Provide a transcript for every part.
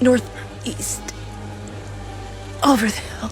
northeast. Over the hill.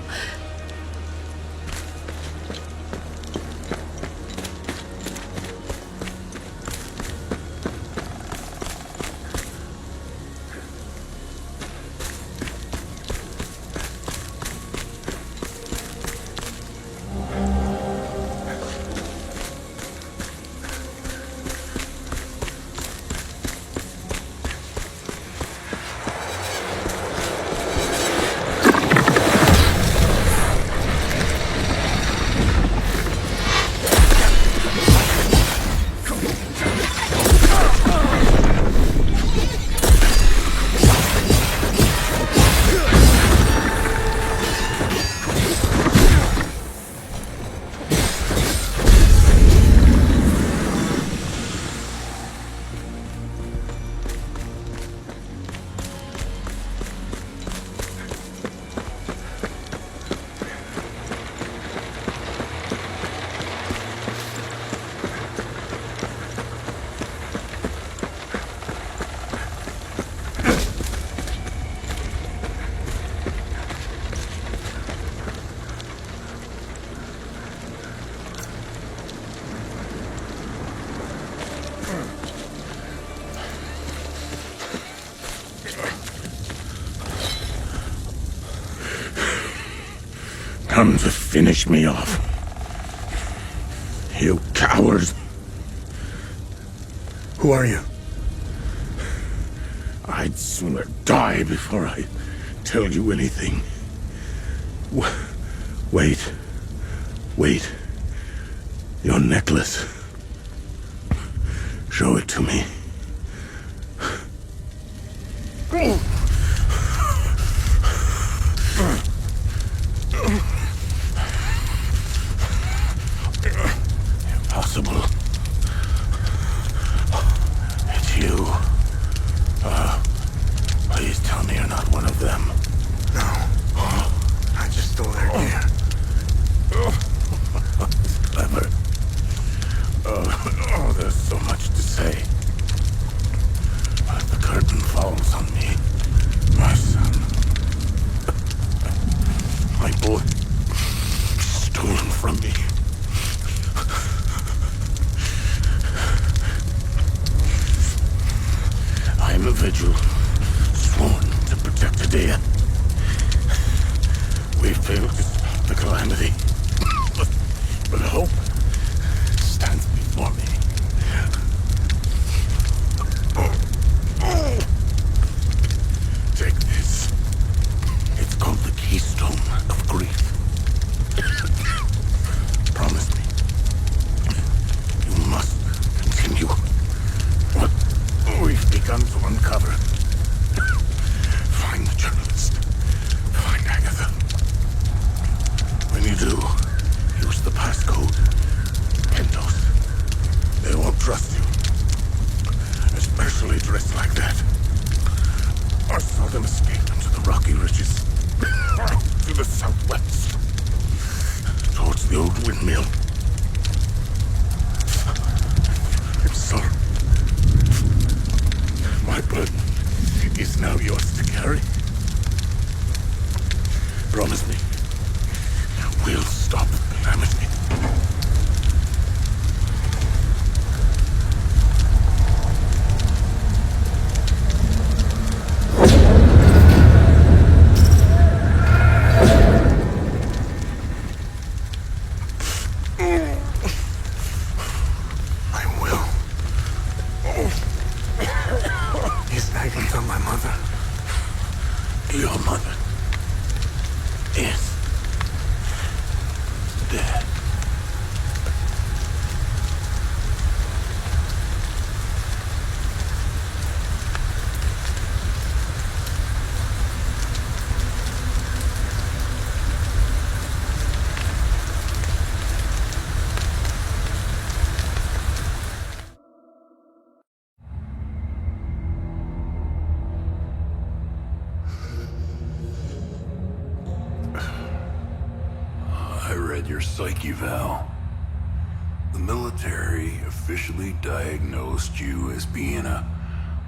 Come to finish me off. You cowards. Who are you? I'd sooner die before I tell you anything. Wait. Wait. Your necklace. Show it to me. Impossible. It's you. Please tell me you're not one of them. No. I just stole their gear. It's clever. Oh, there's so much to say. But the curtain falls on me, my son. My boy, stolen from me. I am a vigil, sworn to protect Adea. We failed to stop the calamity, but hope stands before me. Take this. It's called the Keystone of Grief. Promise me. You must continue what we've begun to uncover. Find the journalist. Find Agatha. When you do, use the passcode. Pentos. They won't trust you. Especially dressed like that. I saw them escape into the rocky ridges. To the southwest. Towards the old windmill. I'm sorry. My burden is now yours to carry. Promise me. We'll stop the calamity. Your mother is dead. I read your psych eval. The military officially diagnosed you as being a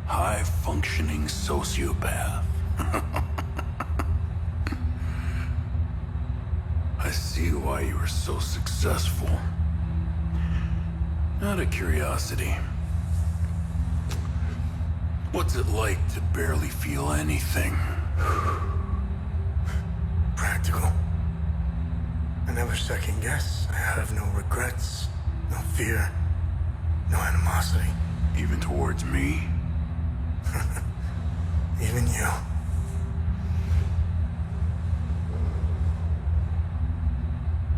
high-functioning sociopath. I see why you were so successful. Out of curiosity, what's it like to barely feel anything? Practical. I never second guess. I have no regrets, no fear, no animosity. Even towards me? Even you.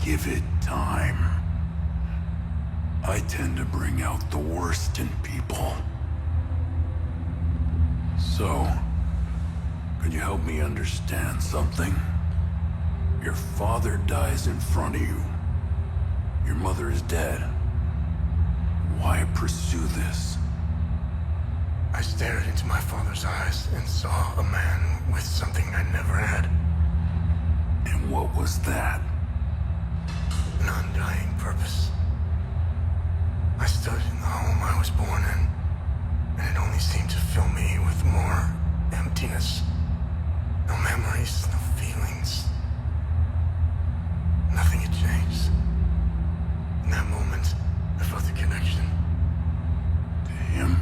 Give it time. I tend to bring out the worst in people. So, could you help me understand something? Your father dies in front of you. Your mother is dead. Why pursue this? I stared into my father's eyes and saw a man with something I never had. And what was that? An undying purpose. I stood in the home I was born in, and it only seemed to fill me with more emptiness. No memories, no feelings. Nothing had changed. In that moment, I felt a connection. To him?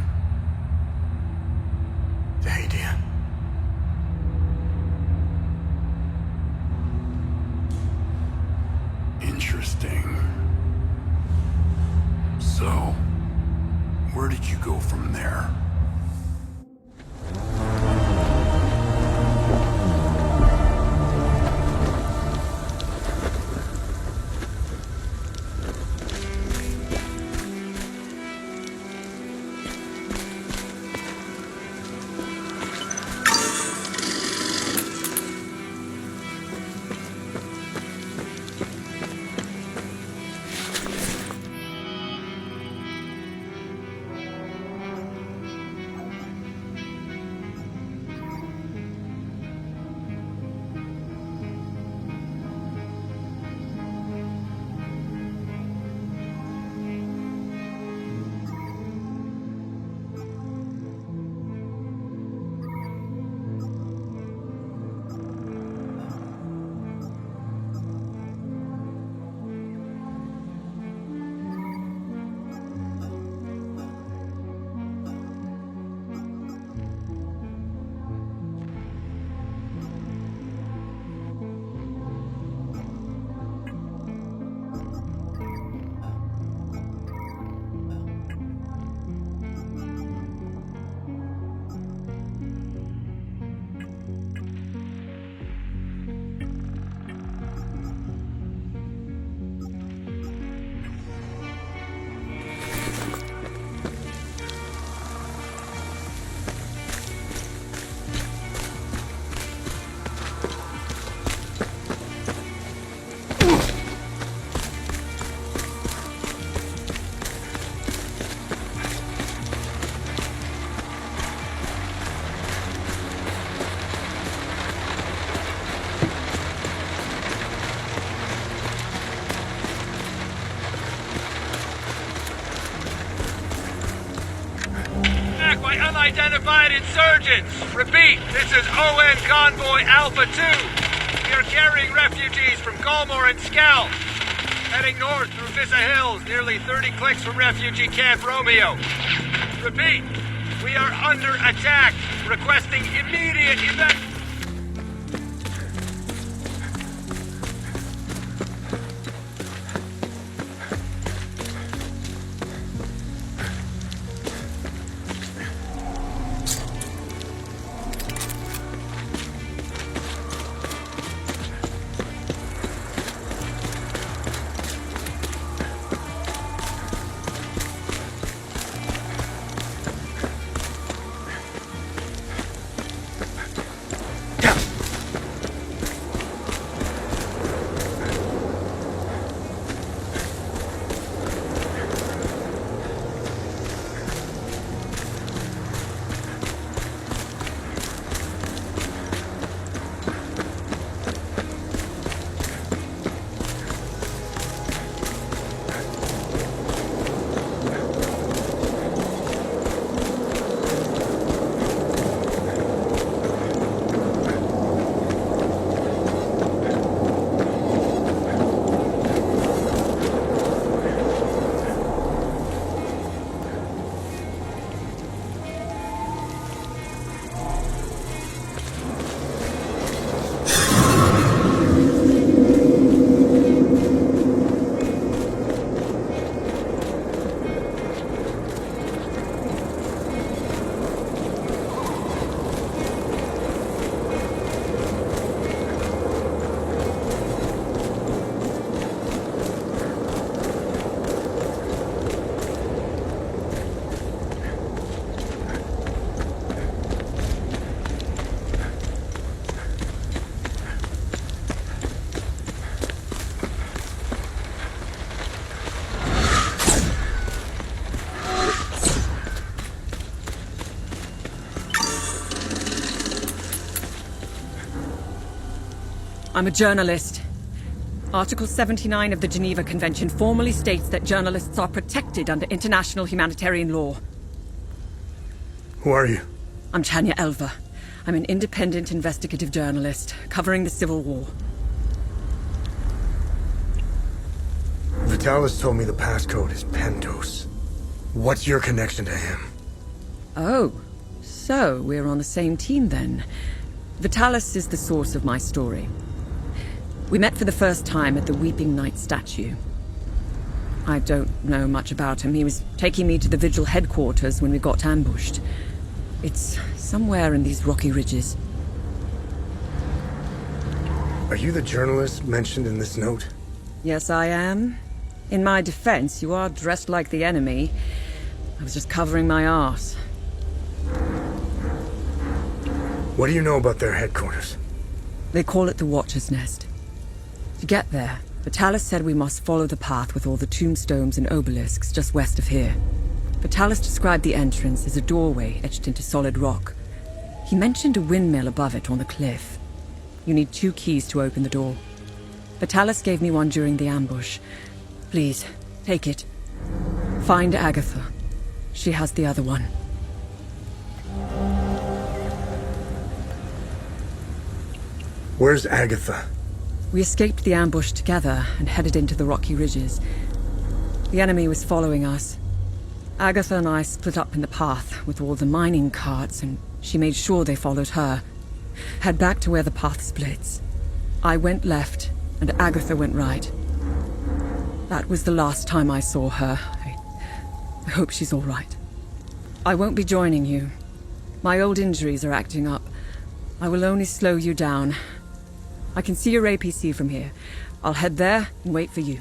To Hadia. Interesting. So, where did you go from there? By unidentified insurgents. Repeat, this is ON Convoy Alpha 2. We are carrying refugees from Galmore and Skell. Heading north through Vista Hills, nearly 30 clicks from refugee Camp Romeo. Repeat, we are under attack. Requesting immediate evacuation. I'm a journalist. Article 79 of the Geneva Convention formally states that journalists are protected under international humanitarian law. Who are you? I'm Tanya Elva. I'm an independent investigative journalist covering the Civil War. Vitalis told me the passcode is Pentos. What's your connection to him? Oh, so we're on the same team then. Vitalis is the source of my story. We met for the first time at the Weeping Knight statue. I don't know much about him. He was taking me to the Vigil headquarters when we got ambushed. It's somewhere in these rocky ridges. Are you the journalist mentioned in this note? Yes, I am. In my defense, you are dressed like the enemy. I was just covering my arse. What do you know about their headquarters? They call it the Watcher's Nest. To get there, Vitalis said we must follow the path with all the tombstones and obelisks just west of here. Vitalis described the entrance as a doorway etched into solid rock. He mentioned a windmill above it on the cliff. You need 2 keys to open the door. Vitalis gave me one during the ambush. Please, take it. Find Agatha. She has the other one. Where's Agatha? We escaped the ambush together and headed into the rocky ridges. The enemy was following us. Agatha and I split up in the path with all the mining carts, and she made sure they followed her. Head back to where the path splits. I went left, and Agatha went right. That was the last time I saw her. I hope she's all right. I won't be joining you. My old injuries are acting up. I will only slow you down. I can see your APC from here. I'll head there and wait for you.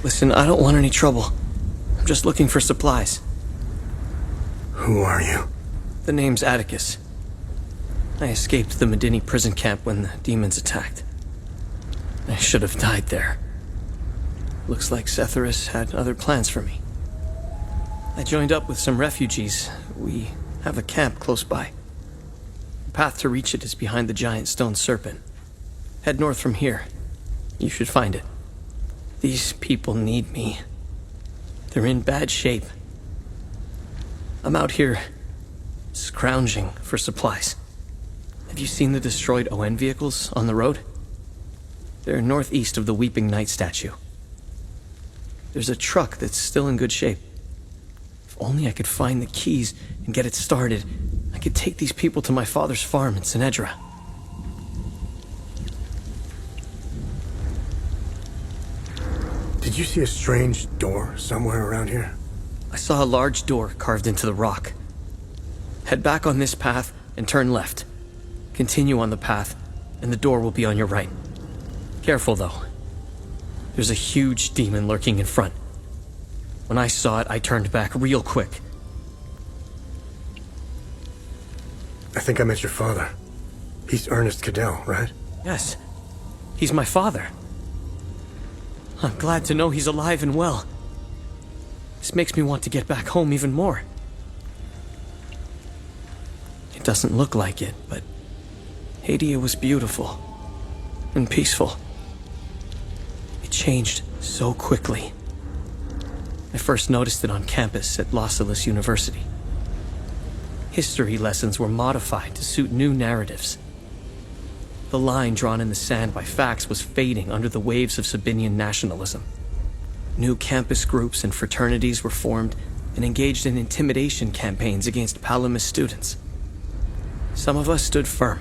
Listen, I don't want any trouble. I'm just looking for supplies. Who are you? The name's Atticus. I escaped the Medini prison camp when the demons attacked. I should have died there. Looks like Setharus had other plans for me. I joined up with some refugees. We have a camp close by. The path to reach it is behind the giant stone serpent. Head north from here. You should find it. These people need me. They're in bad shape. I'm out here scrounging for supplies. Have you seen the destroyed ON vehicles on the road? They're northeast of the Weeping Knight statue. There's a truck that's still in good shape. If only I could find the keys and get it started, I could take these people to my father's farm in Sinedra. Did you see a strange door somewhere around here? I saw a large door carved into the rock. Head back on this path and turn left. Continue on the path, and the door will be on your right. Careful, though. There's a huge demon lurking in front. When I saw it, I turned back real quick. I think I met your father. He's Ernest Cadell, right? Yes, he's my father. I'm glad to know he's alive and well. This makes me want to get back home even more. It doesn't look like it, but Hadia was beautiful and peaceful. It changed so quickly. I first noticed it on campus at Los Angeles University. History lessons were modified to suit new narratives. The line drawn in the sand by facts was fading under the waves of Sabinian nationalism. New campus groups and fraternities were formed and engaged in intimidation campaigns against Palamas students. Some of us stood firm,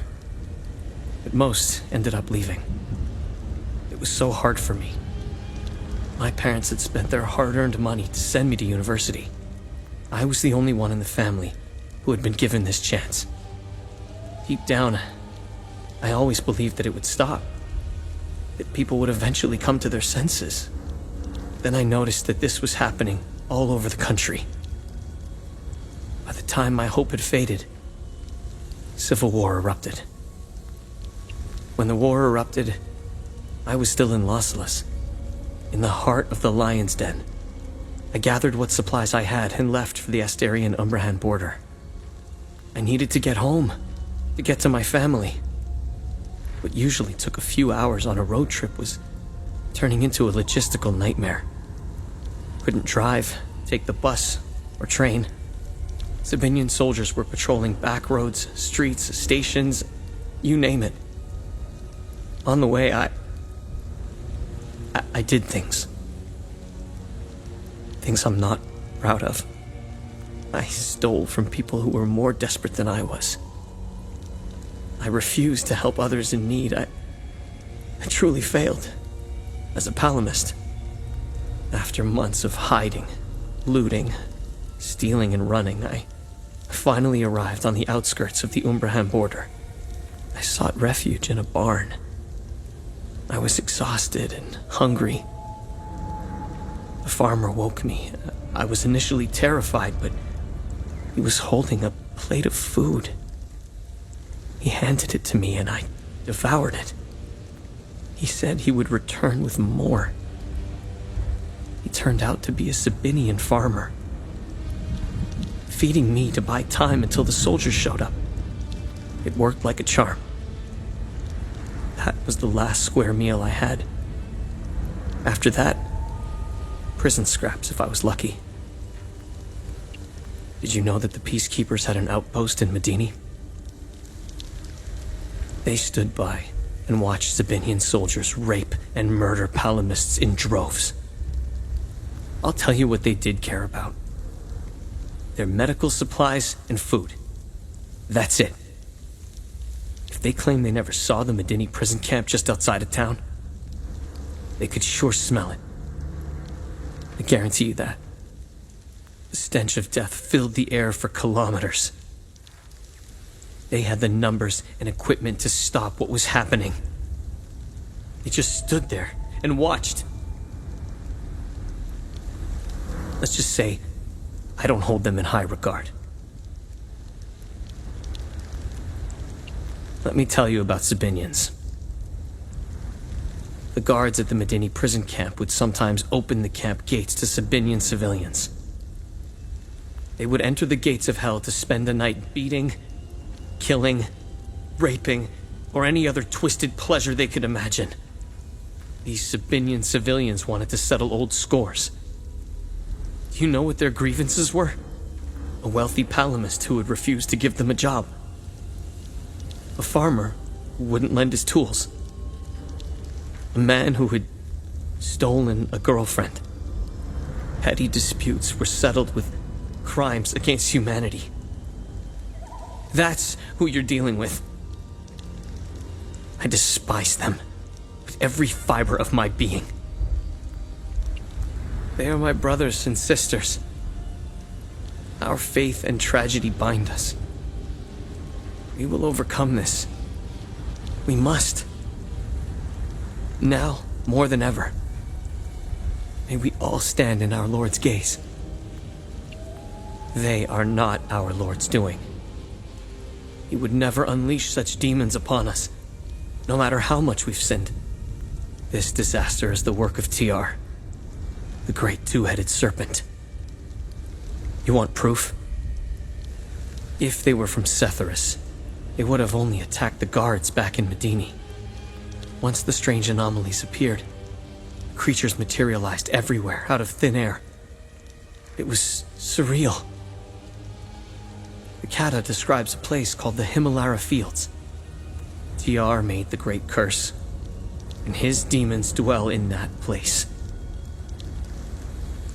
but most ended up leaving. It was so hard for me. My parents had spent their hard-earned money to send me to university. I was the only one in the family who had been given this chance. Deep down, I always believed that it would stop, that people would eventually come to their senses. Then I noticed that this was happening all over the country. By the time my hope had faded, civil war erupted. When the war erupted, I was still in Los Angeles, in the heart of the Lion's Den. I gathered what supplies I had and left for the Astarian-Umbrahan border. I needed to get home, to get to my family. What usually took a few hours on a road trip was turning into a logistical nightmare. Couldn't drive, take the bus, or train. Sabinian soldiers were patrolling back roads, streets, stations, you name it. On the way, I did things. Things I'm not proud of. I stole from people who were more desperate than I was. I refused to help others in need. I truly failed as a Palamist. After months of hiding, looting, stealing, and running, I finally arrived on the outskirts of the Umbrahan border. I sought refuge in a barn. I was exhausted and hungry. The farmer woke me. I was initially terrified, but he was holding a plate of food. He handed it to me and I devoured it. He said he would return with more. He turned out to be a Sabinian farmer, feeding me to buy time until the soldiers showed up. It worked like a charm. That was the last square meal I had. After that, prison scraps if I was lucky. Did you know that the peacekeepers had an outpost in Medini? They stood by and watched Sabinian soldiers rape and murder Palamists in droves. I'll tell you what they did care about. Their medical supplies and food. That's it. If they claim they never saw the Medini prison camp just outside of town, they could sure smell it. I guarantee you that. The stench of death filled the air for kilometers. They had the numbers and equipment to stop what was happening. They just stood there and watched. Let's just say, I don't hold them in high regard. Let me tell you about Sabinians. The guards at the Medini prison camp would sometimes open the camp gates to Sabinian civilians. They would enter the gates of hell to spend the night beating, killing, raping, or any other twisted pleasure they could imagine. These Sabinian civilians wanted to settle old scores. Do you know what their grievances were? A wealthy Palamist who would refuse to give them a job. A farmer who wouldn't lend his tools. A man who had stolen a girlfriend. Petty disputes were settled with crimes against humanity. That's who you're dealing with. I despise them with every fiber of my being. They are my brothers and sisters. Our faith and tragedy bind us. We will overcome this. We must. Now, more than ever. May we all stand in our Lord's gaze. They are not our Lord's doing. He would never unleash such demons upon us, no matter how much we've sinned. This disaster is the work of TR, the great two-headed serpent. You want proof? If they were from Setharis, they would have only attacked the guards back in Medini. Once the strange anomalies appeared, creatures materialized everywhere out of thin air. It was surreal. The Kata describes a place called the Himalara Fields. TR made the great curse, and his demons dwell in that place.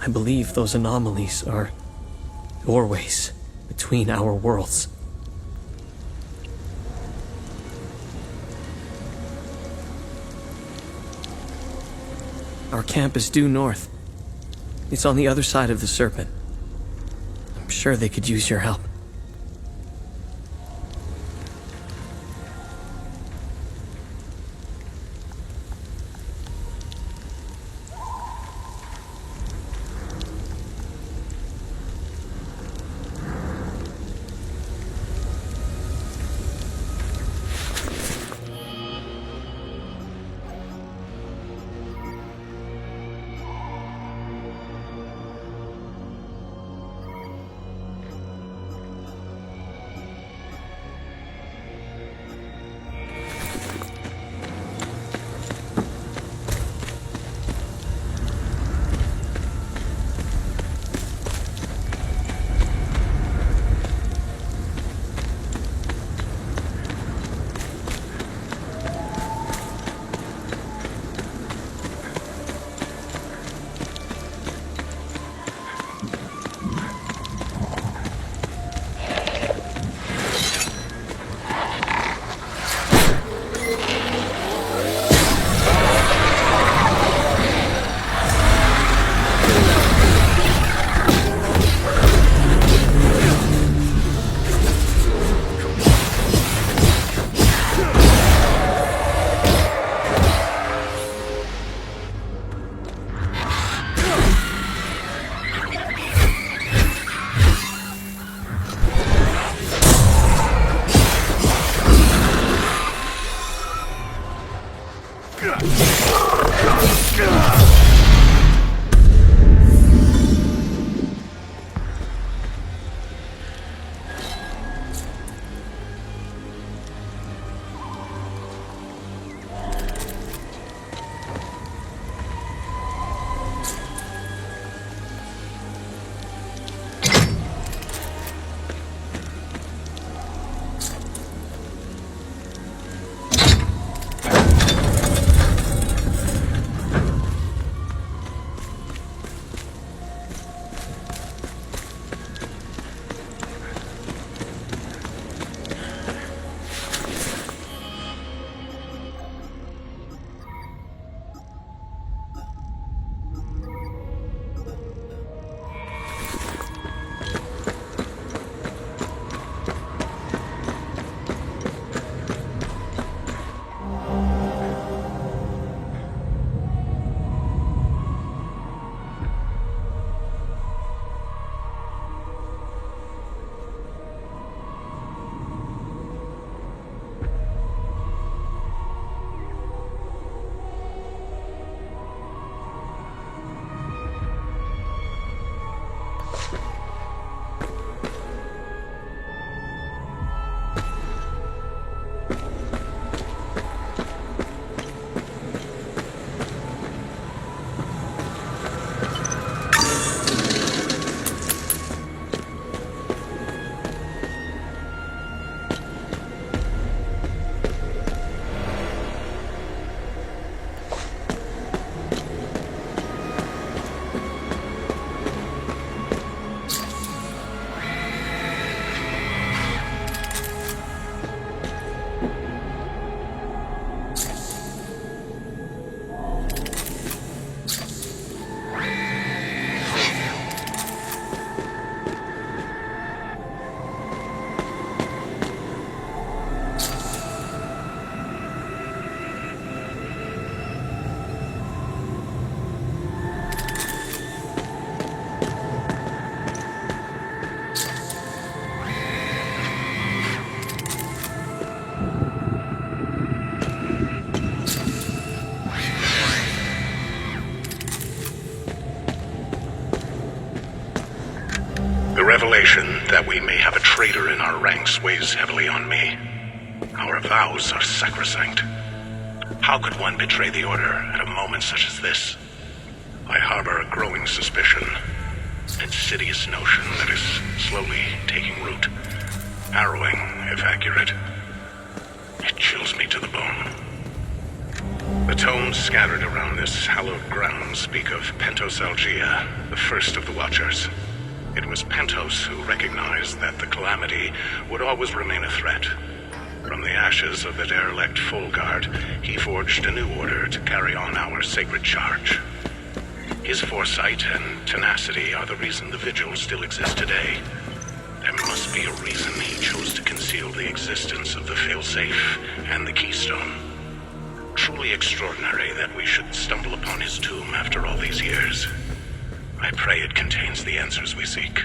I believe those anomalies are doorways between our worlds. Our camp is due north. It's on the other side of the Serpent. I'm sure they could use your help. revelation that we may have a traitor in our ranks weighs heavily on me. Our vows are sacrosanct. How could one betray the Order at a moment such as this? I harbor a growing suspicion, an insidious notion that is slowly taking root. Harrowing, if accurate. It chills me to the bone. The tomes scattered around this hallowed ground speak of Pentos Algia, the first of the Watchers. It was Pentos who recognized that the Calamity would always remain a threat. From the ashes of the derelict Full Guard, he forged a new order to carry on our sacred charge. His foresight and tenacity are the reason the Vigil still exists today. There must be a reason he chose to conceal the existence of the failsafe and the keystone. Truly extraordinary that we should stumble upon his tomb after all these years. I pray it contains the answers we seek.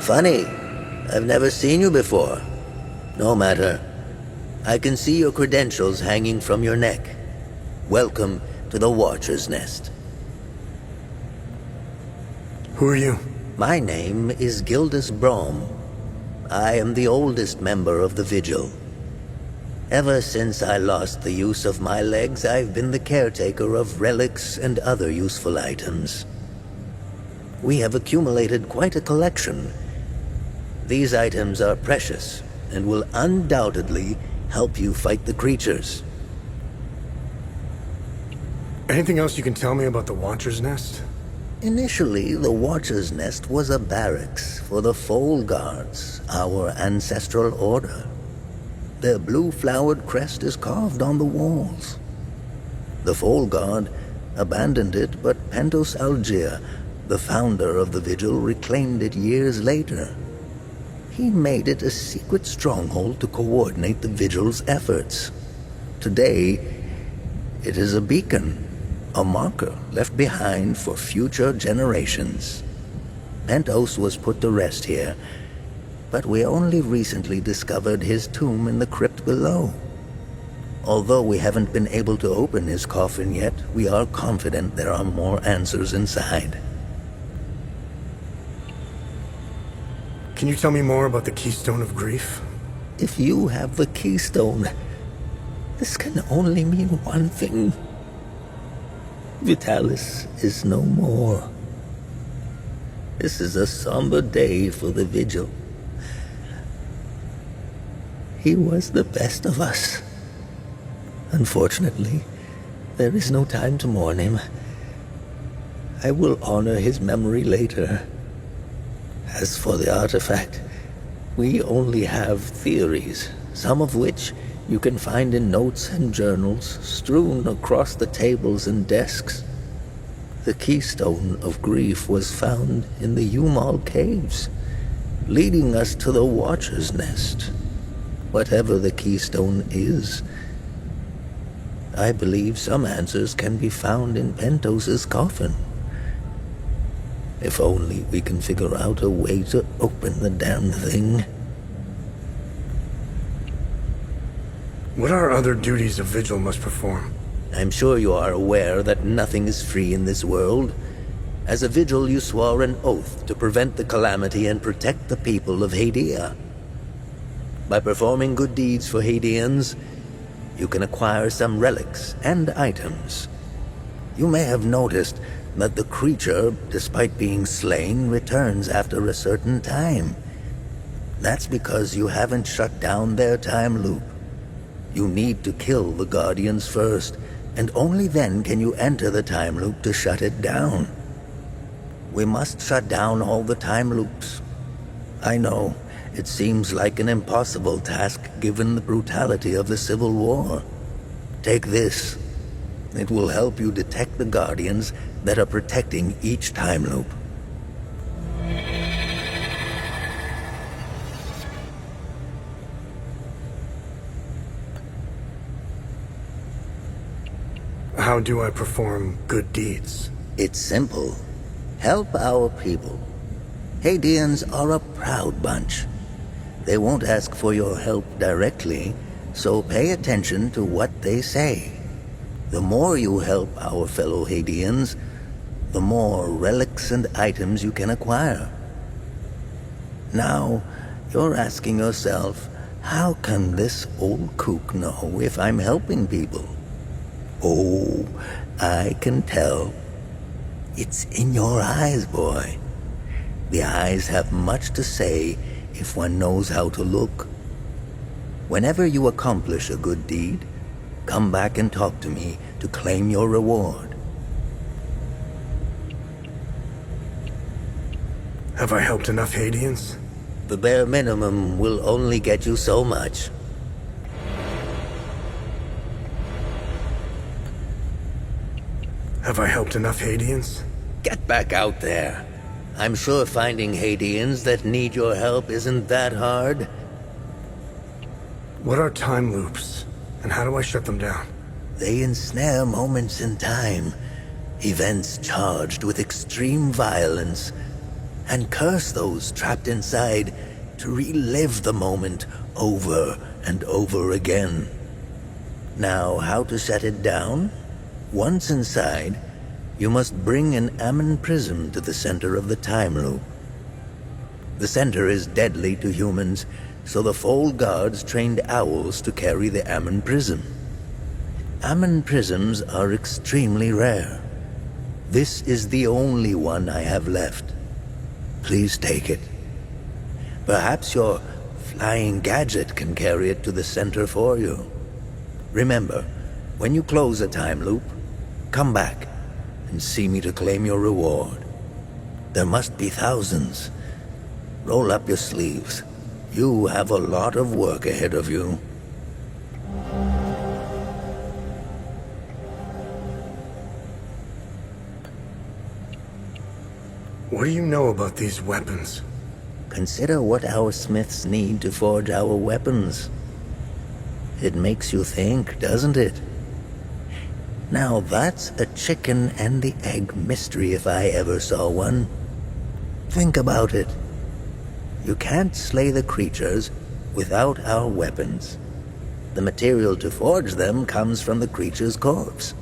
Funny. I've never seen you before. No matter. I can see your credentials hanging from your neck. Welcome to the Watcher's Nest. Who are you? My name is Gildas Brom. I am the oldest member of the Vigil. Ever since I lost the use of my legs, I've been the caretaker of relics and other useful items. We have accumulated quite a collection. These items are precious and will undoubtedly help you fight the creatures. Anything else you can tell me about the Watcher's Nest? Initially, the Watcher's Nest was a barracks for the Foal Guards, our ancestral order. Their blue-flowered crest is carved on the walls. The Foal Guard abandoned it, but Pentos Algier, the founder of the Vigil, reclaimed it years later. He made it a secret stronghold to coordinate the Vigil's efforts. Today, it is a beacon, a marker left behind for future generations. Pentos was put to rest here, but we only recently discovered his tomb in the crypt below. Although we haven't been able to open his coffin yet, we are confident there are more answers inside. Can you tell me more about the Keystone of Grief? If you have the keystone, this can only mean one thing. Vitalis is no more. This is a somber day for the Vigil. He was the best of us. Unfortunately, there is no time to mourn him. I will honor his memory later. As for the artifact, we only have theories, some of which you can find in notes and journals strewn across the tables and desks. The Keystone of Grief was found in the Umal Caves, leading us to the Watcher's Nest. Whatever the Keystone is, I believe some answers can be found in Pentos's coffin. If only we can figure out a way to open the damn thing. What are other duties a Vigil must perform? I'm sure you are aware that nothing is free in this world. As a Vigil, you swore an oath to prevent the calamity and protect the people of Hadia. By performing good deeds for Hadians, you can acquire some relics and items. You may have noticed that the creature, despite being slain, returns after a certain time. That's because you haven't shut down their time loop. You need to kill the Guardians first, and only then can you enter the time loop to shut it down. We must shut down all the time loops. I know, it seems like an impossible task given the brutality of the Civil War. Take this. It will help you detect the Guardians that are protecting each time loop. How do I perform good deeds? It's simple. Help our people. Hadians are a proud bunch. They won't ask for your help directly, so pay attention to what they say. The more you help our fellow Hadians, the more relics and items you can acquire. Now, you're asking yourself, how can this old kook know if I'm helping people? Oh, I can tell. It's in your eyes, boy. The eyes have much to say if one knows how to look. Whenever you accomplish a good deed, come back and talk to me to claim your reward. Have I helped enough Hadians? The bare minimum will only get you so much. Have I helped enough Hadians? Get back out there. I'm sure finding Hadians that need your help isn't that hard. What are time loops, and how do I shut them down? They ensnare moments in time, events charged with extreme violence. and curse those trapped inside to relive the moment over and over again. Now, how to shut it down? Once inside, you must bring an Ammon prism to the center of the time loop. The center is deadly to humans, so the Fold Guards trained owls to carry the Ammon prism. Ammon prisms are extremely rare. This is the only one I have left. Please take it. Perhaps your flying gadget can carry it to the center for you. Remember, when you close a time loop, come back and see me to claim your reward. There must be thousands. Roll up your sleeves. You have a lot of work ahead of you. What do you know about these weapons? Consider what our smiths need to forge our weapons. It makes you think, doesn't it? Now that's a chicken and the egg mystery if I ever saw one. Think about it. You can't slay the creatures without our weapons. The material to forge them comes from the creature's corpse.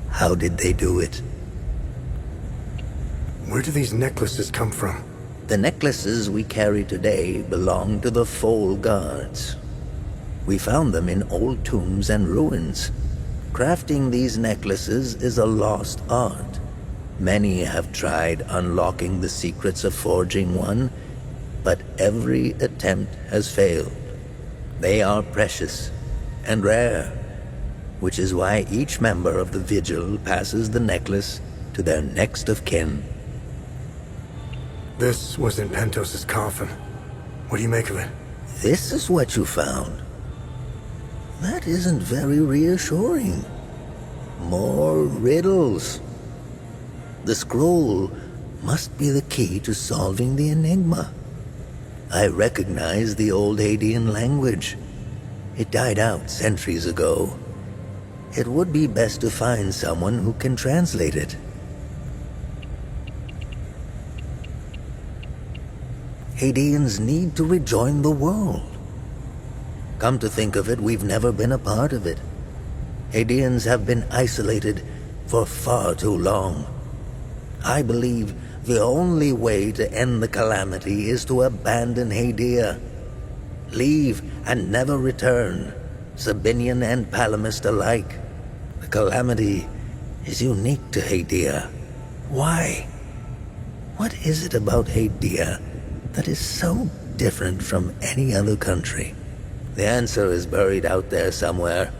How did they do it? Where do these necklaces come from? The necklaces we carry today belong to the Fold Guards. We found them in old tombs and ruins. Crafting these necklaces is a lost art. Many have tried unlocking the secrets of forging one, but every attempt has failed. They are precious and rare, which is why each member of the Vigil passes the necklace to their next of kin. This was in Pentos's coffin. What do you make of it? This is what you found. That isn't very reassuring. More riddles. The scroll must be the key to solving the enigma. I recognize the old Hadean language. It died out centuries ago. It would be best to find someone who can translate it. Hadeans need to rejoin the world. Come to think of it, we've never been a part of it. Hadeans have been isolated for far too long. I believe the only way to end the calamity is to abandon Hadea. Leave and never return, Sabinian and Palamist alike. The calamity is unique to Hadea. Why? What is it about Hadea that is so different from any other country? The answer is buried out there somewhere.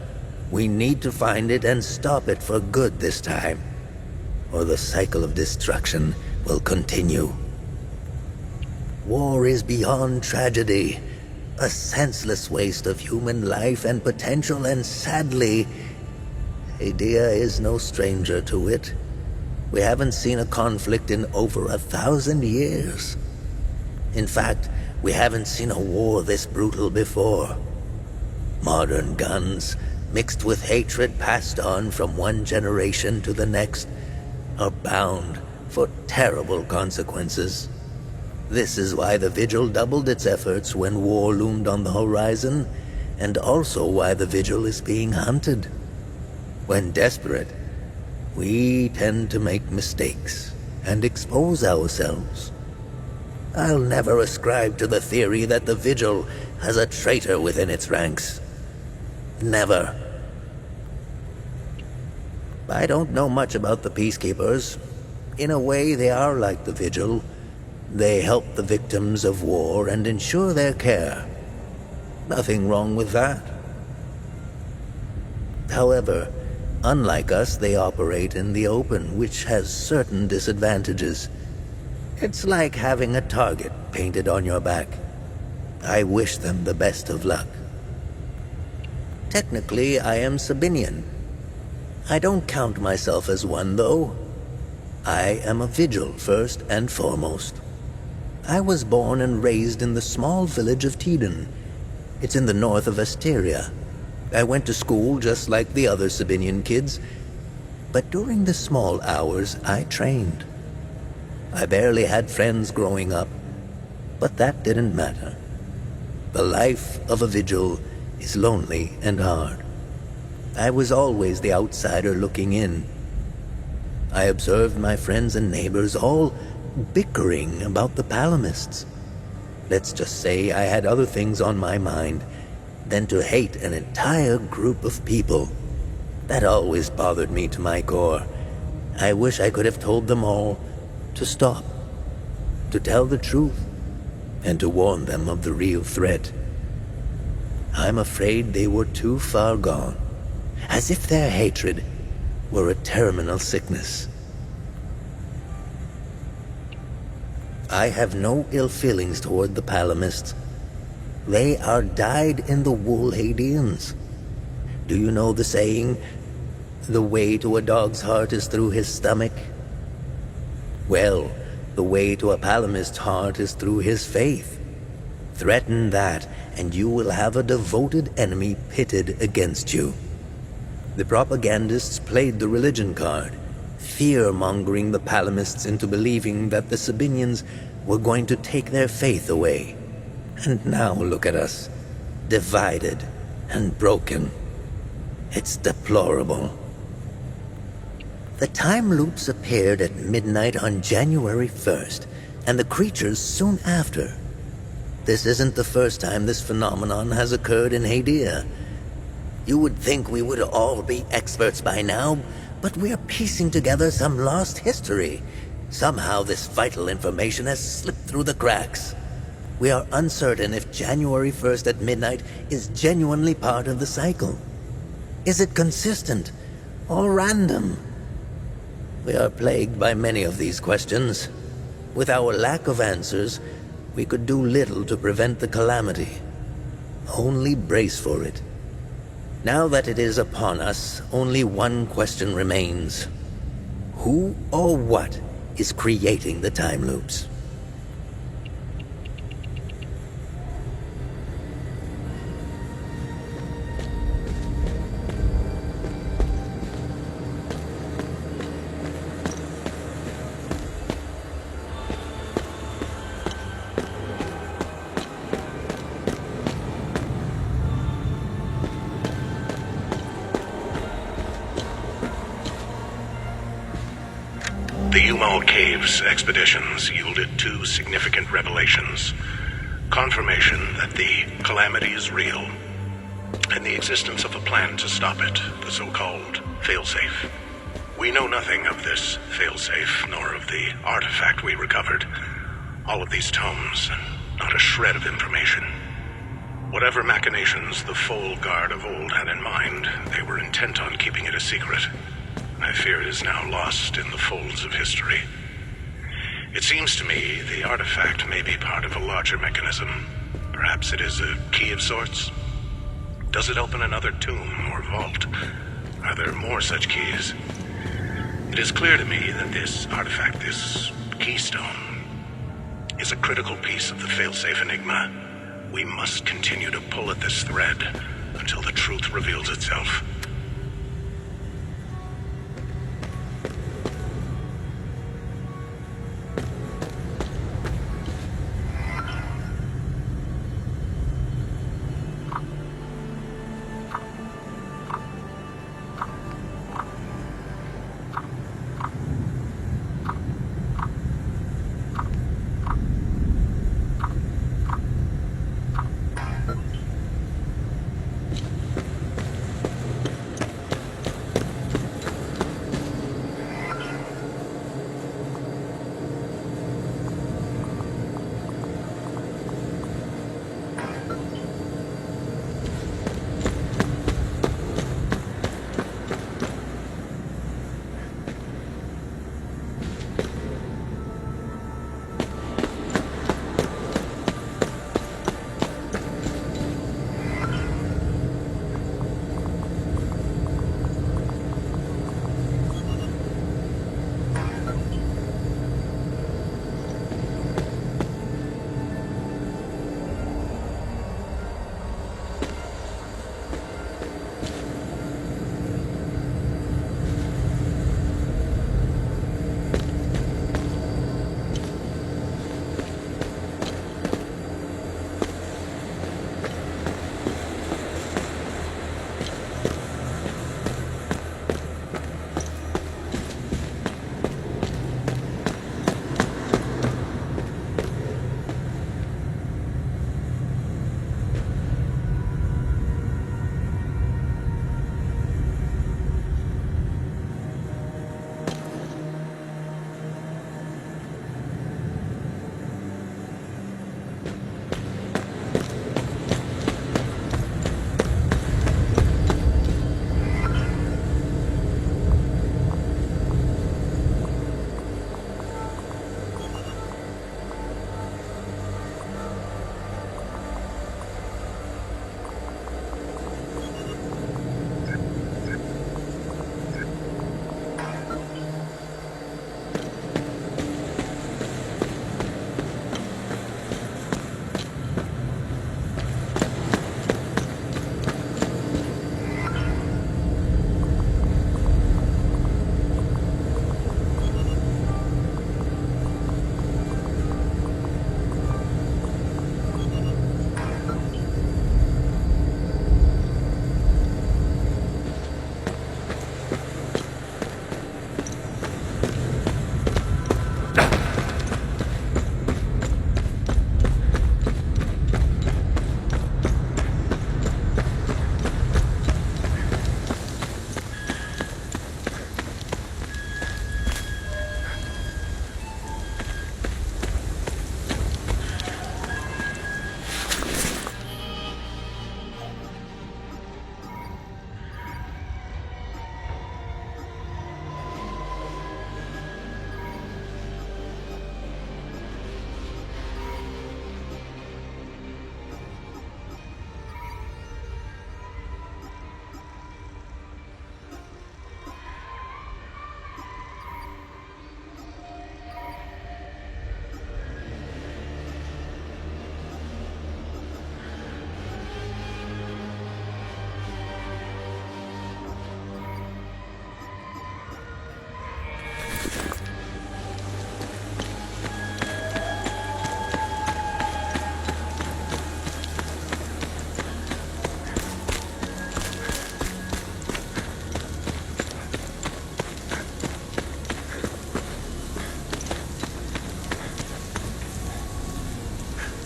We need to find it and stop it for good this time, or the cycle of destruction will continue. War is beyond tragedy, a senseless waste of human life and potential, and sadly, Hadea is no stranger to it. We haven't seen a conflict in over 1,000 years. In fact, we haven't seen a war this brutal before. Modern guns, mixed with hatred passed on from one generation to the next, are bound for terrible consequences. This is why the Vigil doubled its efforts when war loomed on the horizon, and also why the Vigil is being hunted. When desperate, we tend to make mistakes and expose ourselves. I'll never ascribe to the theory that the Vigil has a traitor within its ranks. Never. I don't know much about the Peacekeepers. In a way, they are like the Vigil. They help the victims of war and ensure their care. Nothing wrong with that. However, unlike us, they operate in the open, which has certain disadvantages. It's like having a target painted on your back. I wish them the best of luck. Technically, I am Sabinian. I don't count myself as one, though. I am a Vigil, first and foremost. I was born and raised in the small village of Teden. It's in the north of Asteria. I went to school just like the other Sabinian kids, but during the small hours, I trained. I barely had friends growing up, but that didn't matter. The life of a vigil is lonely and hard. I was always the outsider looking in. I observed my friends and neighbors all bickering about the Palamists. Let's just say I had other things on my mind than to hate an entire group of people. That always bothered me to my core. I wish I could have told them all to stop, to tell the truth, and to warn them of the real threat. I'm afraid they were too far gone, as if their hatred were a terminal sickness. I have no ill feelings toward the Palamists. They are dyed-in-the-wool Hadeans. Do you know the saying, "The way to a dog's heart is through his stomach"? Well, the way to a Palamist's heart is through his faith. Threaten that, and you will have a devoted enemy pitted against you. The propagandists played the religion card, fear-mongering the Palamists into believing that the Sabinians were going to take their faith away. And now look at us, divided and broken. It's deplorable. The time loops appeared at midnight on January 1st, and the creatures soon after. This isn't the first time this phenomenon has occurred in Hadia. You would think we would all be experts by now, but we're piecing together some lost history. Somehow this vital information has slipped through the cracks. We are uncertain if January 1st at midnight is genuinely part of the cycle. Is it consistent or random? We are plagued by many of these questions. With our lack of answers, we could do little to prevent the calamity. Only brace for it. Now that it is upon us, only one question remains. Who or what is creating the time loops? The Umal Caves expeditions yielded two significant revelations. Confirmation that the calamity is real, and the existence of a plan to stop it, the so-called failsafe. We know nothing of this failsafe, nor of the artifact we recovered. All of these tomes, not a shred of information. Whatever machinations the Foal Guard of old had in mind, they were intent on keeping it a secret. I fear it is now lost in the folds of history. It seems to me the artifact may be part of a larger mechanism. Perhaps it is a key of sorts. Does it open another tomb or vault? Are there more such keys? It is clear to me that this artifact, this keystone, is a critical piece of the failsafe enigma. We must continue to pull at this thread until the truth reveals itself.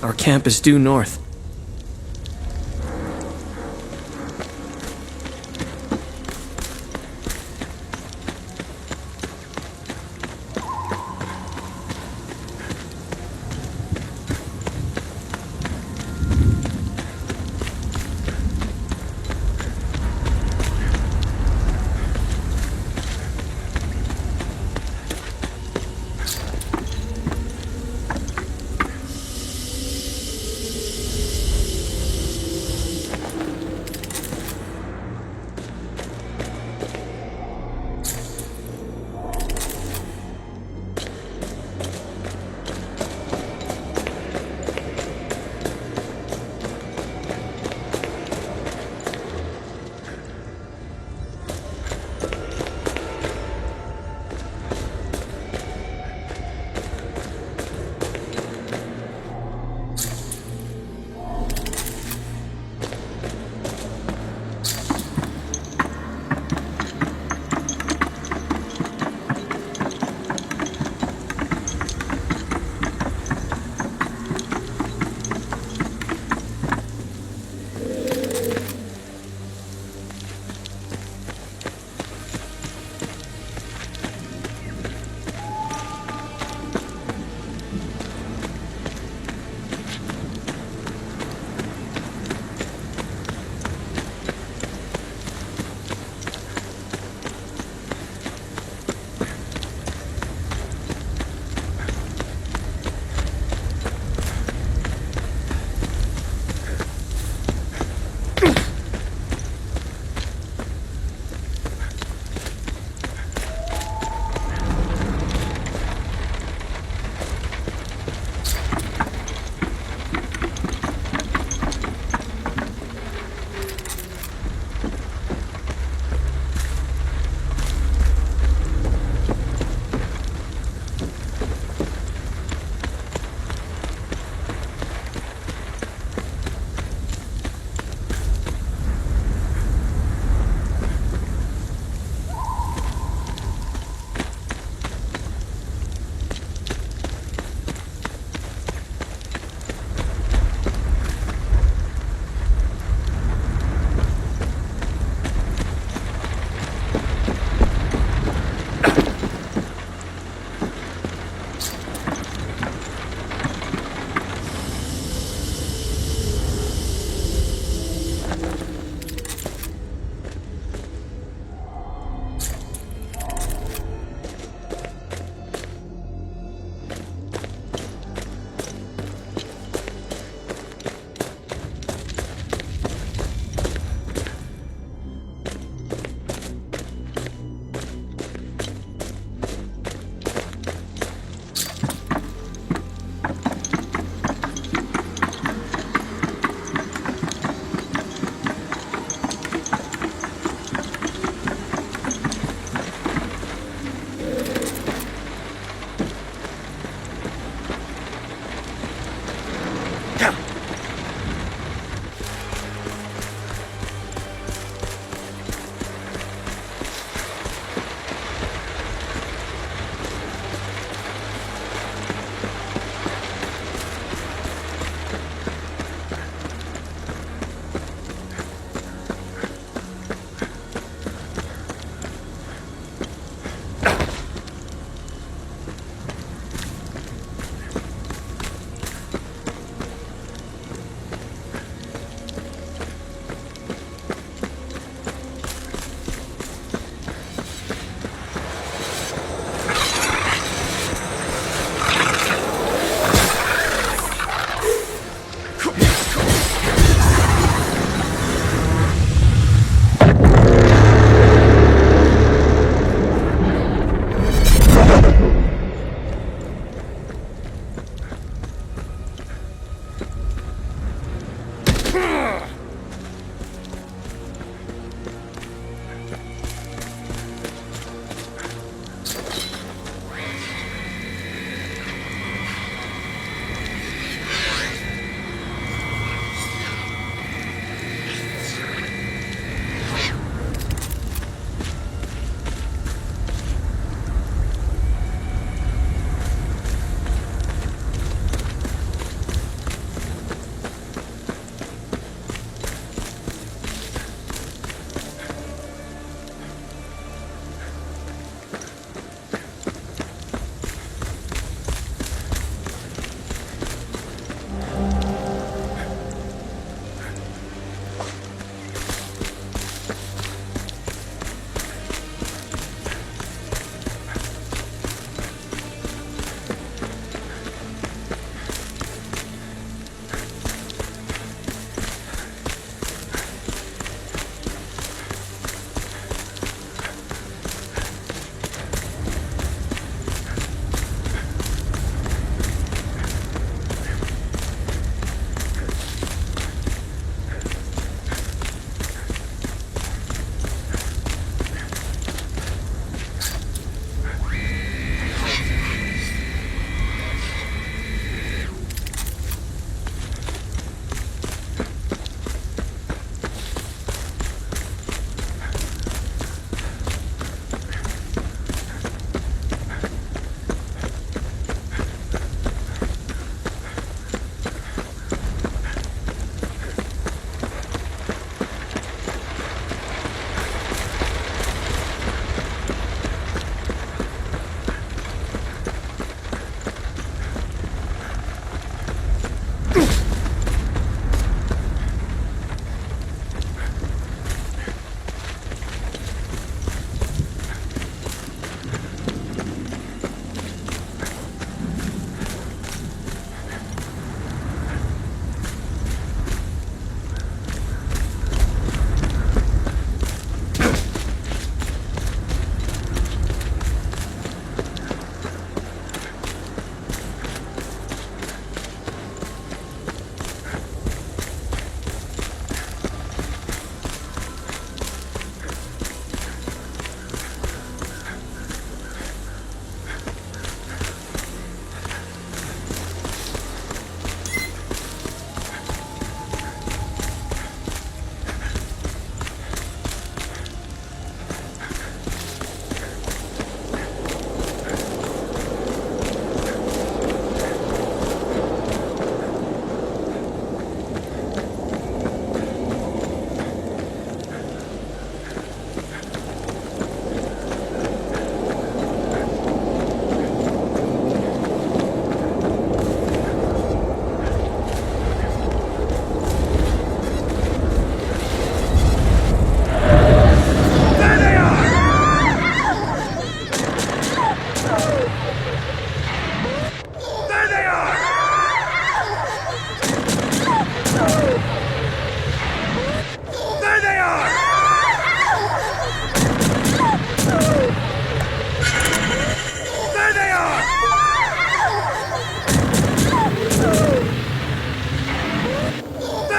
Our camp is due north.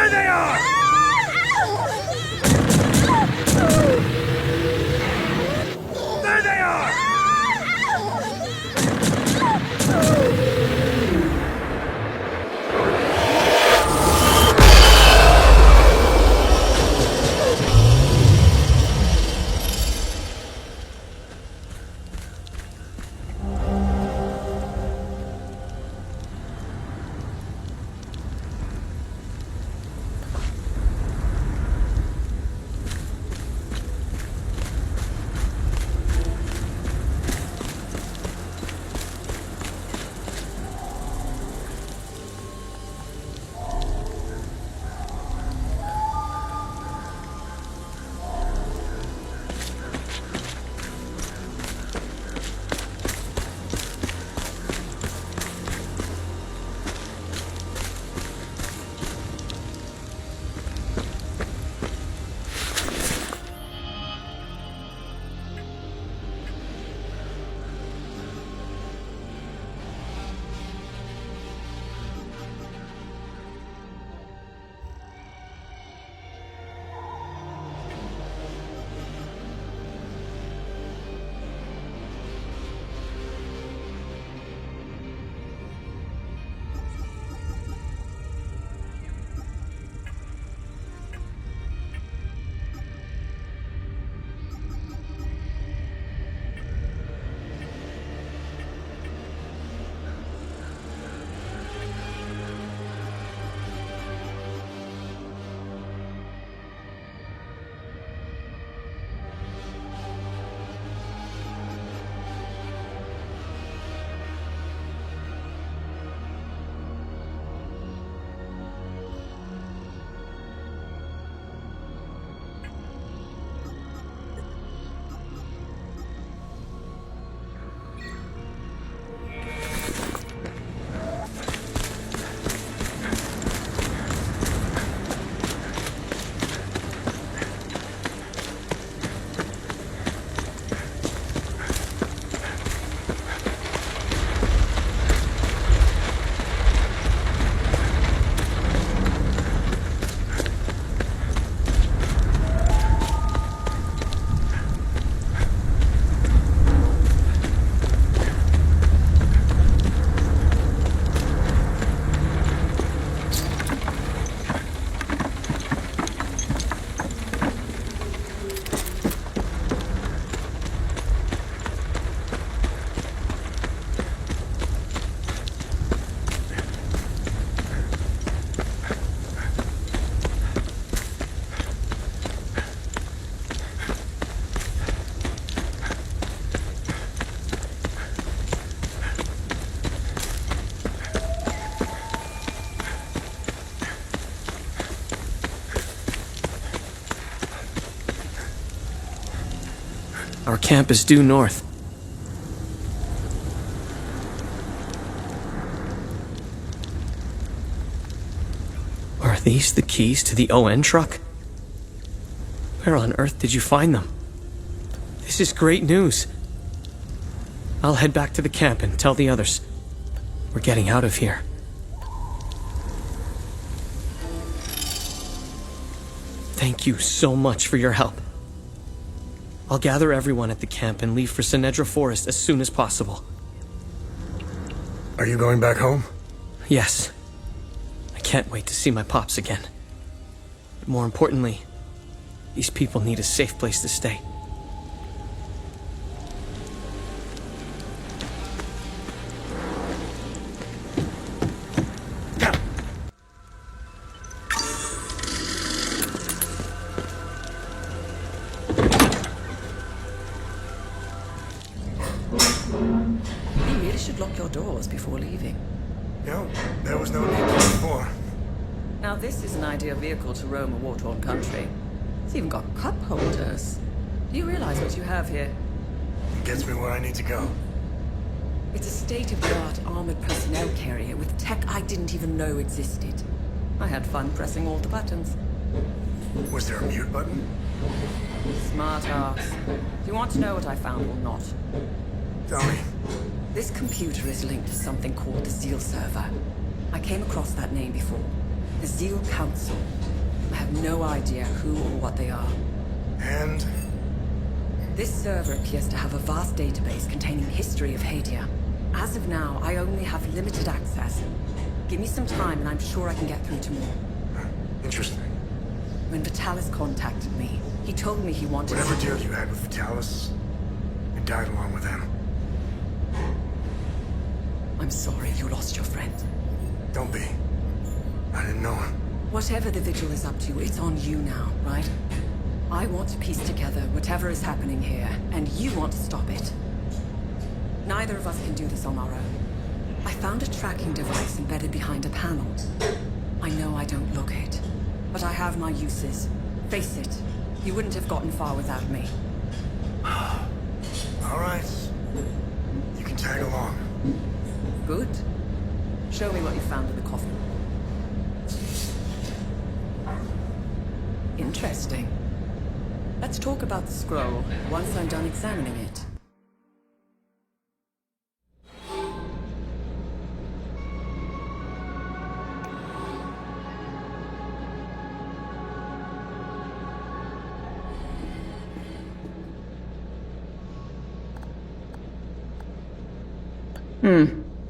There they are! There they are! Our camp is due north. Are these the keys to the ON truck? Where on earth did you find them? This is great news. I'll head back to the camp and tell the others. We're getting out of here. Thank you so much for your help. I'll gather everyone at the camp and leave for Sinedra Forest as soon as possible. Are you going back home? Yes. I can't wait to see my pops again. But more importantly, these people need a safe place to stay. You really should lock your doors before leaving. No, there was no need to before. Now this is an ideal vehicle to roam a war-torn country. It's even got cup holders. Do you realize what you have here? It gets me where I need to go. It's a state-of-the-art armored personnel carrier with tech I didn't even know existed. I had fun pressing all the buttons. Was there a mute button? Smart ass. Do you want to know what I found or not? Tell me. This computer is linked to something called the Zeal server. I came across that name before. The Zeal Council. I have no idea who or what they are. And? This server appears to have a vast database containing history of Hadia. As of now, I only have limited access. Give me some time and I'm sure I can get through to more. Interesting. When Vitalis contacted me, he told me he wanted... Whatever deal you had with Vitalis, I died along with him. I'm sorry you lost your friend. Don't be. I didn't know him. Whatever the Vigil is up to, it's on you now, right? I want to piece together whatever is happening here, and you want to stop it. Neither of us can do this on our own. I found a tracking device embedded behind a panel. I know I don't look it, but I have my uses. Face it, you wouldn't have gotten far without me. All right. You can tag along. Good. Show me what you found in the coffin. Interesting. Let's talk about the scroll once I'm done examining it.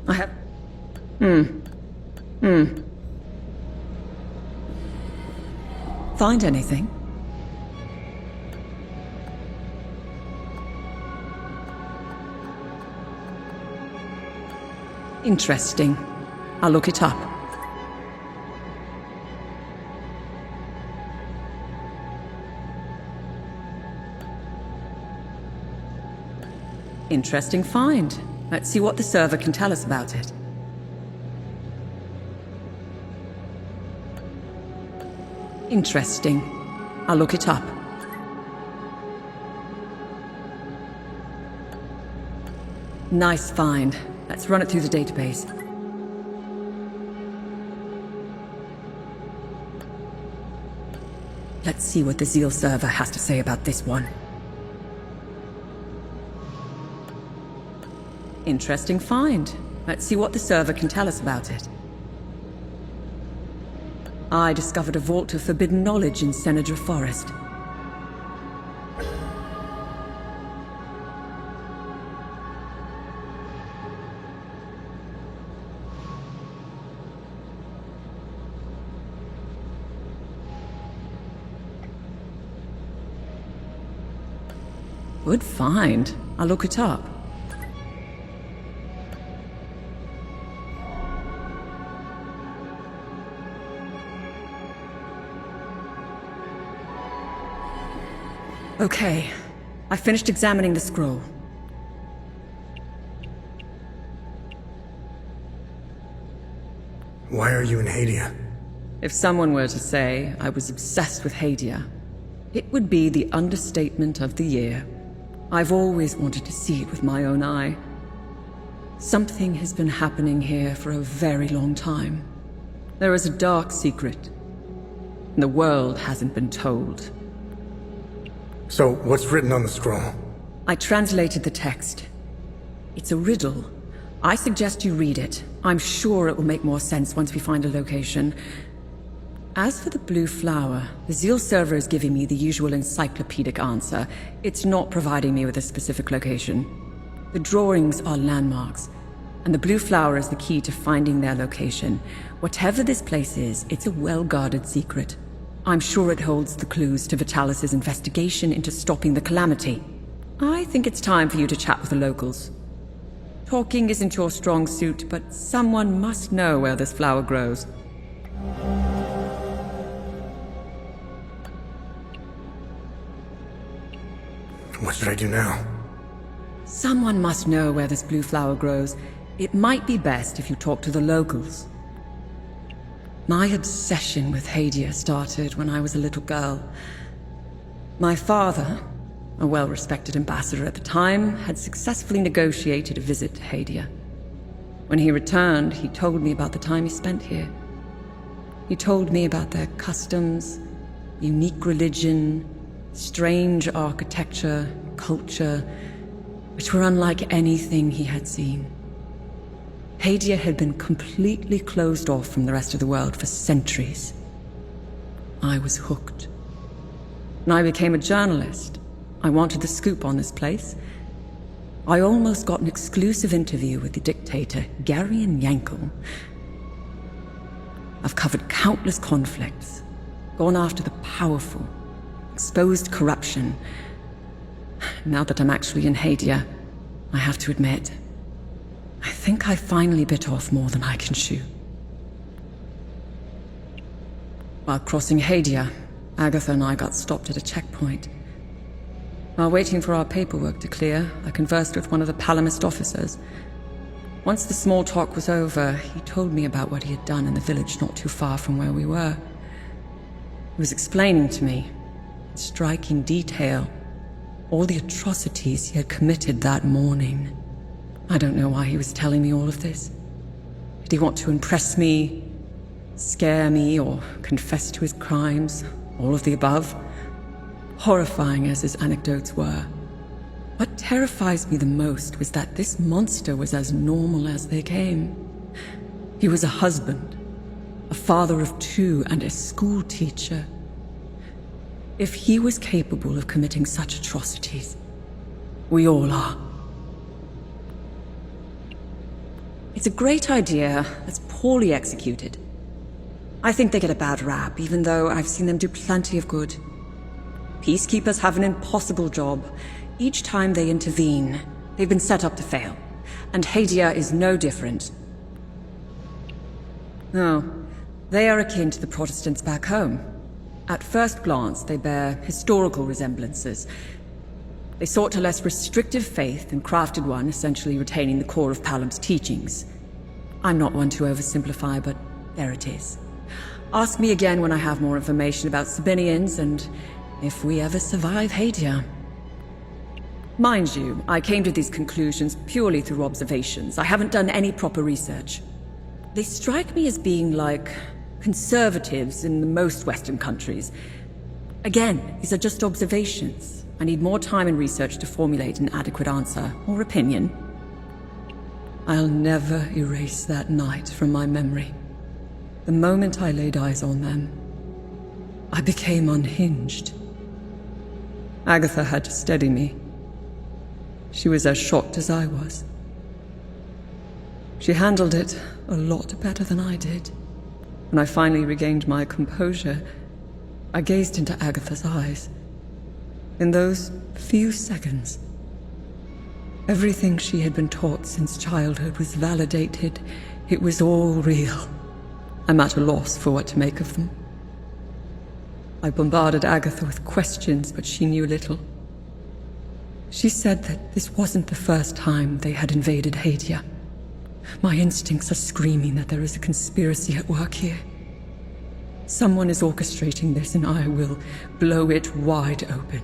I have... Find anything? Interesting. I'll look it up. Interesting find. Let's see what the server can tell us about it. Interesting. I'll look it up. Nice find. Let's run it through the database. Let's see what the Zeal server has to say about this one. Interesting find. Let's see what the server can tell us about it. I discovered a vault of forbidden knowledge in Senedra Forest. Good find. I'll look it up. Okay. I finished examining the scroll. Why are you in Hadia? If someone were to say I was obsessed with Hadia, it would be the understatement of the year. I've always wanted to see it with my own eye. Something has been happening here for a very long time. There is a dark secret, and the world hasn't been told. So, what's written on the scroll? I translated the text. It's a riddle. I suggest you read it. I'm sure it will make more sense once we find a location. As for the blue flower, the Zeal server is giving me the usual encyclopedic answer. It's not providing me with a specific location. The drawings are landmarks, and the blue flower is the key to finding their location. Whatever this place is, it's a well-guarded secret. I'm sure it holds the clues to Vitalis' investigation into stopping the calamity. I think it's time for you to chat with the locals. Talking isn't your strong suit, but someone must know where this flower grows. What should I do now? Someone must know where this blue flower grows. It might be best if you talk to the locals. My obsession with Hadia started when I was a little girl. My father, a well-respected ambassador at the time, had successfully negotiated a visit to Hadia. When he returned, he told me about the time he spent here. He told me about their customs, unique religion, strange Hadia had been completely closed off from the rest of the world for centuries. I was hooked. And I became a journalist. I wanted the scoop on this place. I almost got an exclusive interview with the dictator, Garion Yankel. I've covered countless conflicts, gone after the powerful, exposed corruption. Now that I'm actually in Hadia, I have to admit, I think I finally bit off more than I can chew. While crossing Hadia, Agatha and I got stopped at a checkpoint. While waiting for our paperwork to clear, I conversed with one of the Palamist officers. Once the small talk was over, he told me about what he had done in the village not too far from where we were. He was explaining to me, in striking detail, all the atrocities he had committed that morning. I don't know why he was telling me all of this. Did he want to impress me, scare me, or confess to his crimes? All of the above? Horrifying as his anecdotes were, what terrifies me the most was that this monster was as normal as they came. He was a husband, a father of 2, and a school teacher. If he was capable of committing such atrocities, we all are. It's a great idea that's poorly executed. I think they get a bad rap, even though I've seen them do plenty of good. Peacekeepers have an impossible job. Each time they intervene, they've been set up to fail. And Hadia is no different. No, they are akin to the Protestants back home. At first glance, they bear historical resemblances. They sought a less restrictive faith and crafted one, essentially retaining the core of Palam's teachings. I'm not one to oversimplify, but there it is. Ask me again when I have more information about Sabinians and if we ever survive Hadia. Mind you, I came to these conclusions purely through observations. I haven't done any proper research. They strike me as being like conservatives in the most Western countries. Again, these are just observations. I need more time and research to formulate an adequate answer or opinion. I'll never erase that night from my memory. The moment I laid eyes on them, I became unhinged. Agatha had to steady me. She was as shocked as I was. She handled it a lot better than I did. When I finally regained my composure, I gazed into Agatha's eyes. In those few seconds, everything she had been taught since childhood was validated. It was all real. I'm at a loss for what to make of them. I bombarded Agatha with questions, but she knew little. She said that this wasn't the first time they had invaded Hadia. My instincts are screaming that there is a conspiracy at work here. Someone is orchestrating this, and I will blow it wide open.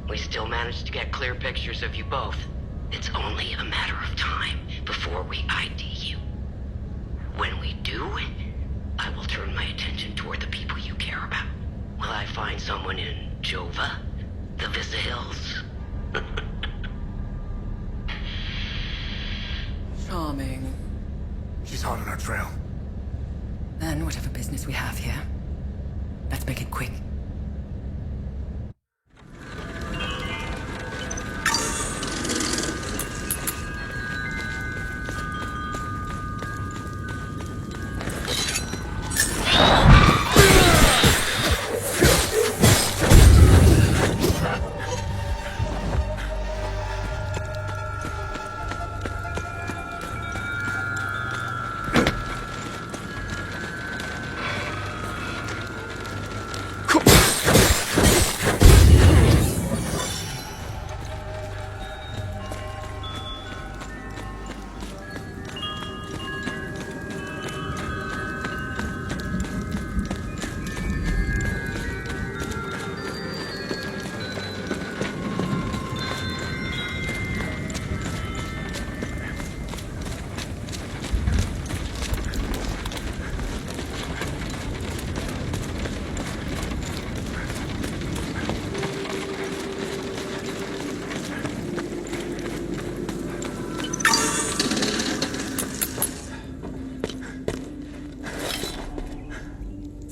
We still managed to get clear pictures of you both. It's only a matter of time before we ID you. When we do, I will turn my attention toward the people you care about. Will I find someone in Jova? The Visa Hills? Charming. She's hot on our trail. Then whatever business we have here, let's make it quick.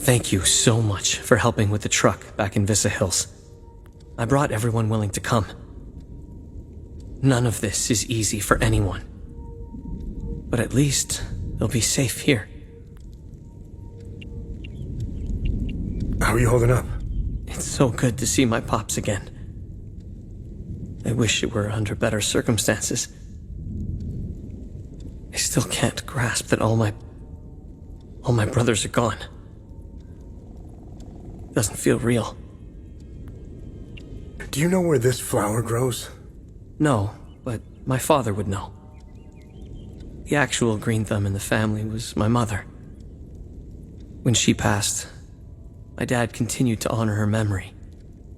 Thank you so much for helping with the truck back in Vista Hills. I brought everyone willing to come. None of this is easy for anyone. But at least they'll be safe here. How are you holding up? It's so good to see my pops again. I wish it were under better circumstances. I still can't grasp that all my brothers are gone. Doesn't feel real. Do you know where this flower grows? No, but my father would know. The actual green thumb in the family was my mother. When she passed, my dad continued to honor her memory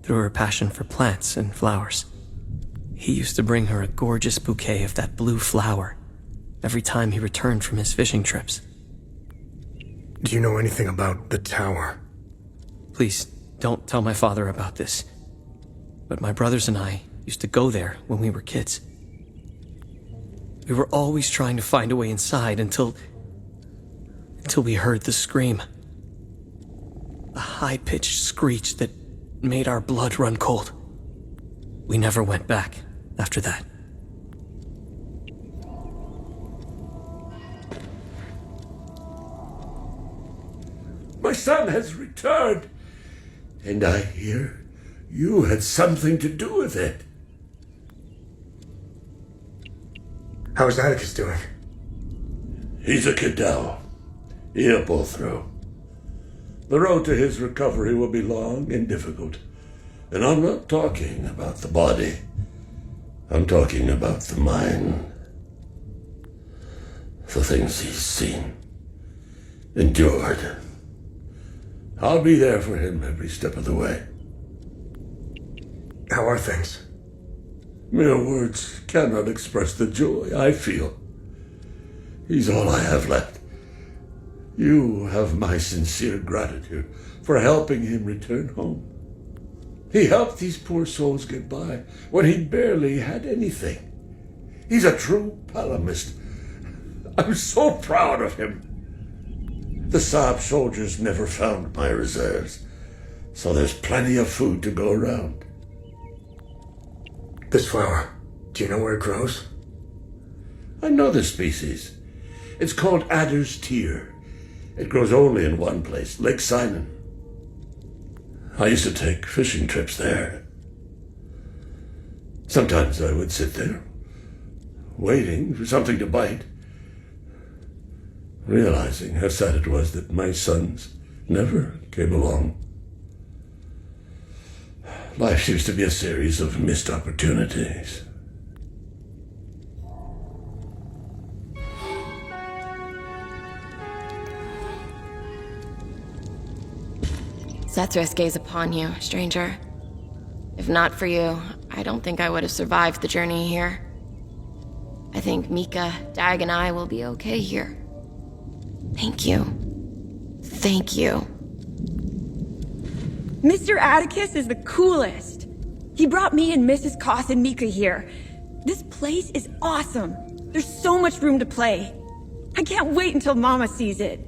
through her passion for plants and flowers. He used to bring her a gorgeous bouquet of that blue flower every time he returned from his fishing trips. Do you know anything about the tower? Please, don't tell my father about this. But my brothers and I used to go there when we were kids. We were always trying to find a way inside until we heard the scream. A high-pitched screech that made our blood run cold. We never went back after that. My son has returned, and I hear you had something to do with it. How is Atticus doing? He's a Cadell. He'll pull through. The road to his recovery will be long and difficult. And I'm not talking about the body. I'm talking about the mind. The things he's seen, endured. I'll be there for him every step of the way. How are things? Mere words cannot express the joy I feel. He's all I have left. You have my sincere gratitude for helping him return home. He helped these poor souls get by when he barely had anything. He's a true palamist. I'm so proud of him. The Saab soldiers never found my reserves, so there's plenty of food to go around. This flower, do you know where it grows? I know the species. It's called Adder's Tear. It grows only in one place, Lake Simon. I used to take fishing trips there. Sometimes I would sit there, waiting for something to bite, realizing how sad it was that my sons never came along. Life seems to be a series of missed opportunities. Sethris gaze upon you, stranger. If not for you, I don't think I would have survived the journey here. I think Mika, Dag, and I will be okay here. Thank you. Thank you. Mr. Atticus is the coolest. He brought me and Mrs. Koth and Mika here. This place is awesome. There's so much room to play. I can't wait until Mama sees it.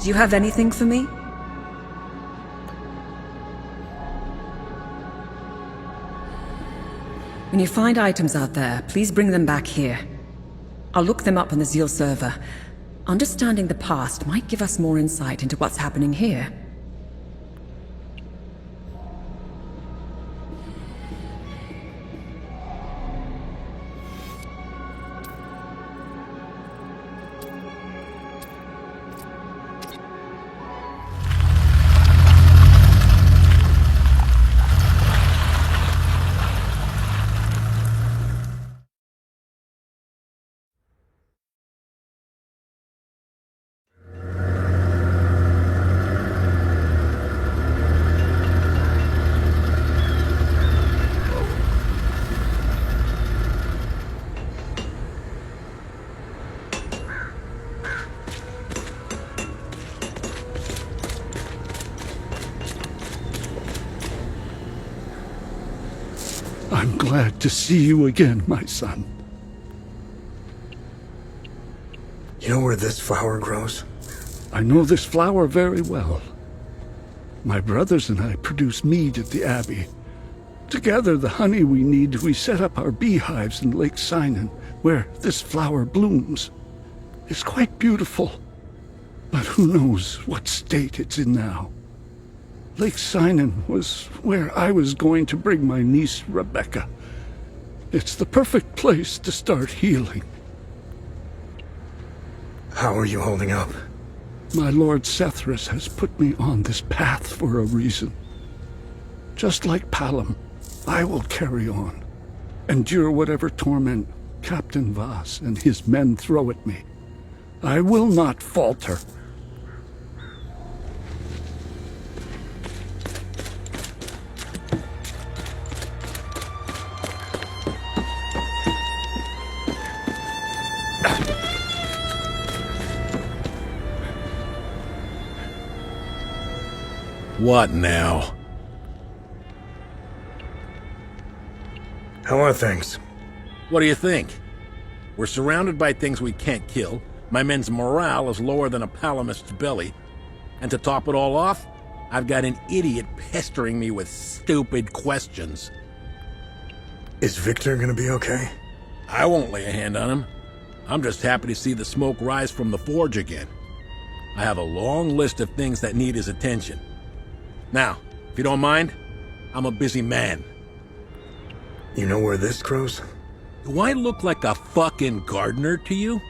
Do you have anything for me? When you find items out there, please bring them back here. I'll look them up on the Zeal server. Understanding the past might give us more insight into what's happening here. I'm glad to see you again, my son. You know where this flower grows? I know this flower very well. My brothers and I produce mead at the Abbey. Together, the honey we need, we set up our beehives in Lake Sinan, where this flower blooms. It's quite beautiful, but who knows what state it's in now. Lake Sinan was where I was going to bring my niece, Rebecca. It's the perfect place to start healing. How are you holding up? My Lord Sethris has put me on this path for a reason. Just like Palom, I will carry on, endure whatever torment Captain Voss and his men throw at me. I will not falter. What now? How are things? What do you think? We're surrounded by things we can't kill. My men's morale is lower than a palomist's belly. And to top it all off, I've got an idiot pestering me with stupid questions. Is Victor gonna be okay? I won't lay a hand on him. I'm just happy to see the smoke rise from the forge again. I have a long list of things that need his attention. Now, if you don't mind, I'm a busy man. You know where this grows? Do I look like a fucking gardener to you?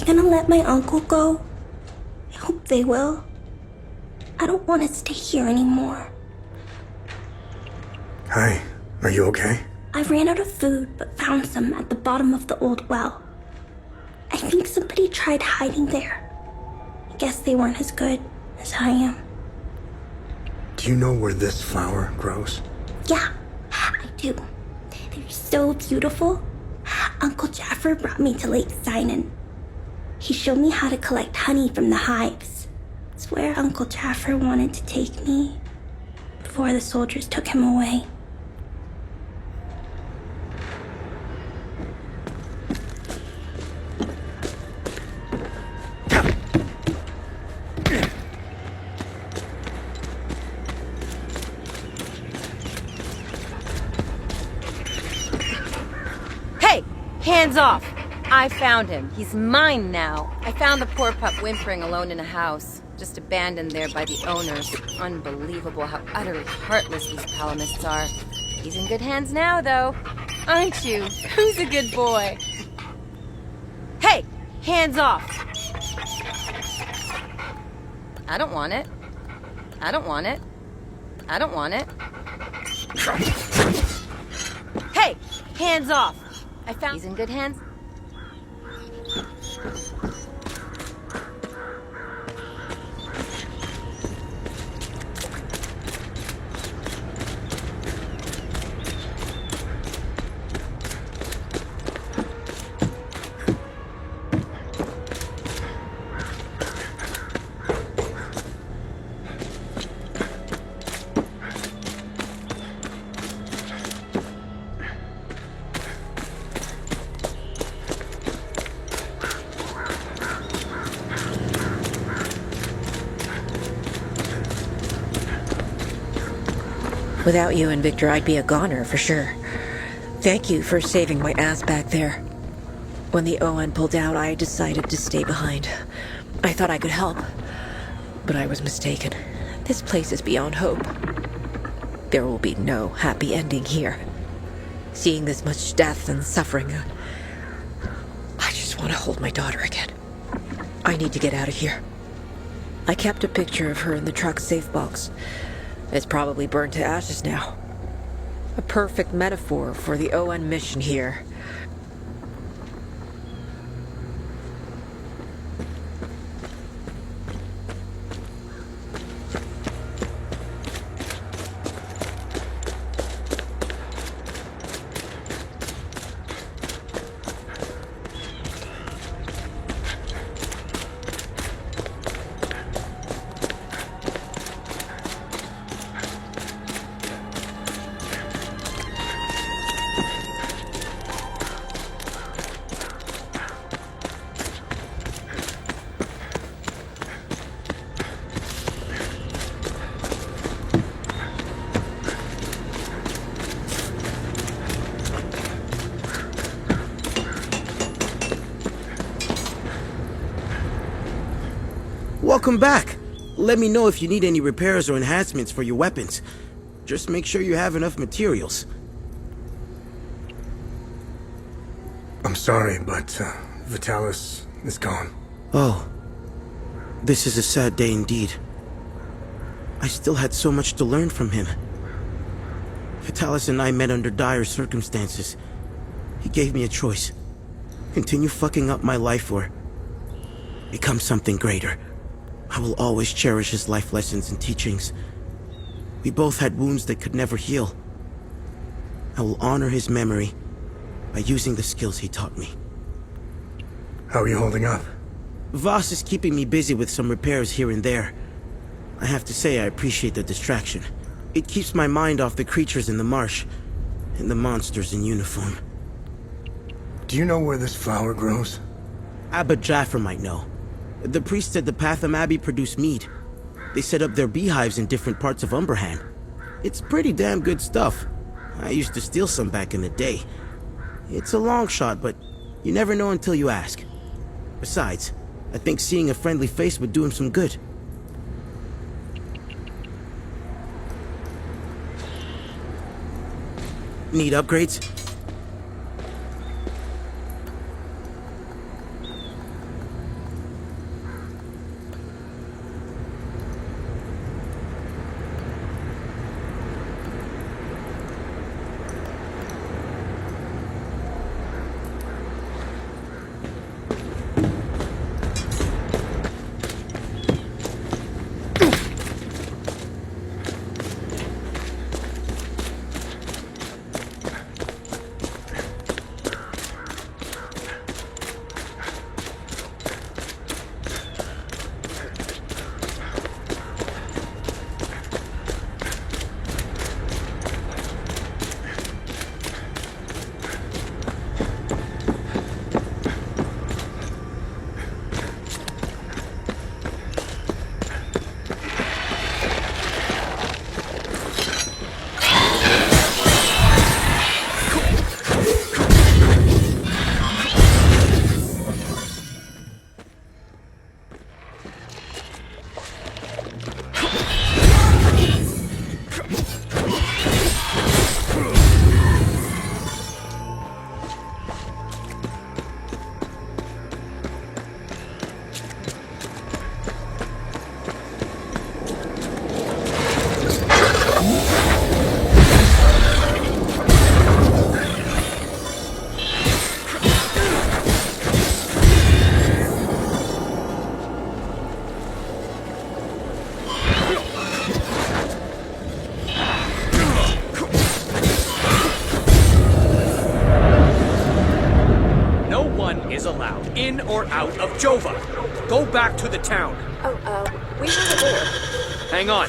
Gonna let my uncle go? I hope they will. I don't want to stay here anymore. Hi, are you okay? I ran out of food, but found some at the bottom of the old well. I think somebody tried hiding there. I guess they weren't as good as I am. Do you know where this flower grows? Yeah, I do. They're so beautiful. Uncle Jaffer brought me to Lake Sinan. He showed me how to collect honey from the hives. It's where Uncle Jaffer wanted to take me before the soldiers took him away. Hey! Hands off! I found him. He's mine now. I found the poor pup whimpering alone in a house, just abandoned there by the owners. Unbelievable how utterly heartless these palomists are. He's in good hands now, though. Aren't you? Who's a good boy? Hey! Hands off! I don't want it. I don't want it. I don't want it. Hey! Hands off! I found he's in good hands. Without you and Victor, I'd be a goner for sure. Thank you for saving my ass back there. When the ON pulled out, I decided to stay behind. I thought I could help, but I was mistaken. This place is beyond hope. There will be no happy ending here. Seeing this much death and suffering, I just want to hold my daughter again. I need to get out of here. I kept a picture of her in the truck's safe box. It's probably burned to ashes now. A perfect metaphor for the ON mission here. Welcome back. Let me know if you need any repairs or enhancements for your weapons. Just make sure you have enough materials. I'm sorry, but Vitalis is gone. Oh. This is a sad day indeed. I still had so much to learn from him. Vitalis and I met under dire circumstances. He gave me a choice. Continue fucking up my life or become something greater. I will always cherish his life lessons and teachings. We both had wounds that could never heal. I will honor his memory by using the skills he taught me. How are you holding up? Voss is keeping me busy with some repairs here and there. I have to say I appreciate the distraction. It keeps my mind off the creatures in the marsh and the monsters in uniform. Do you know where this flower grows? Abba Jaffer might know. The priest said the Patham Abbey produced mead. They set up their beehives in different parts of Umberhan. It's pretty damn good stuff. I used to steal some back in the day. It's a long shot, but you never know until you ask. Besides, I think seeing a friendly face would do him some good. Need upgrades? in or out of Jova. Go back to the town. We have a door. Hang on.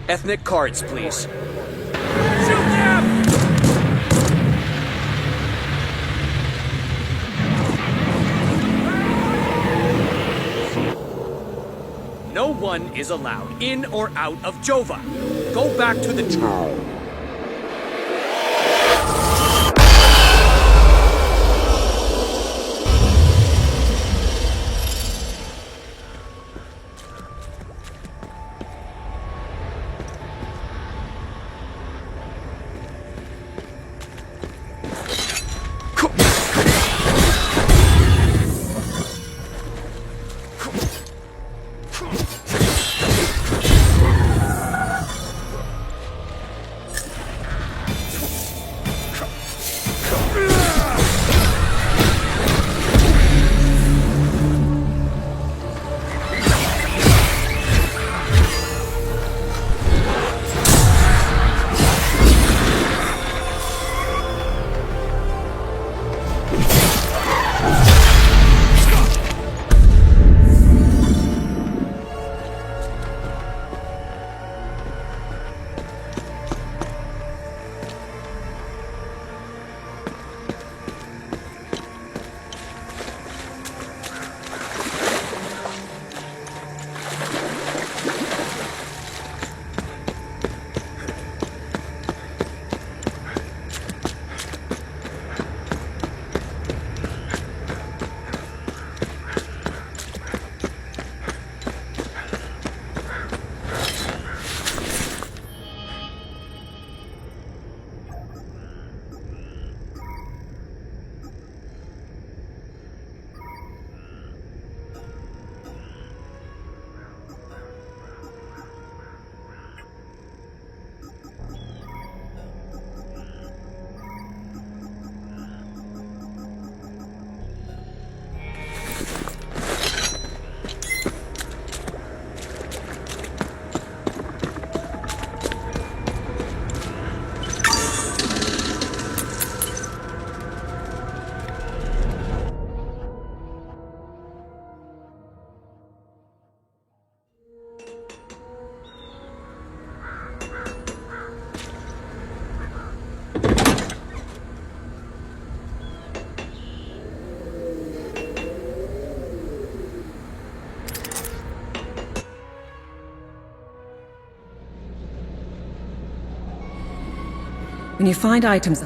Ethnic cards, please. No one is allowed in or out of Jova. Go back to the town. When you find items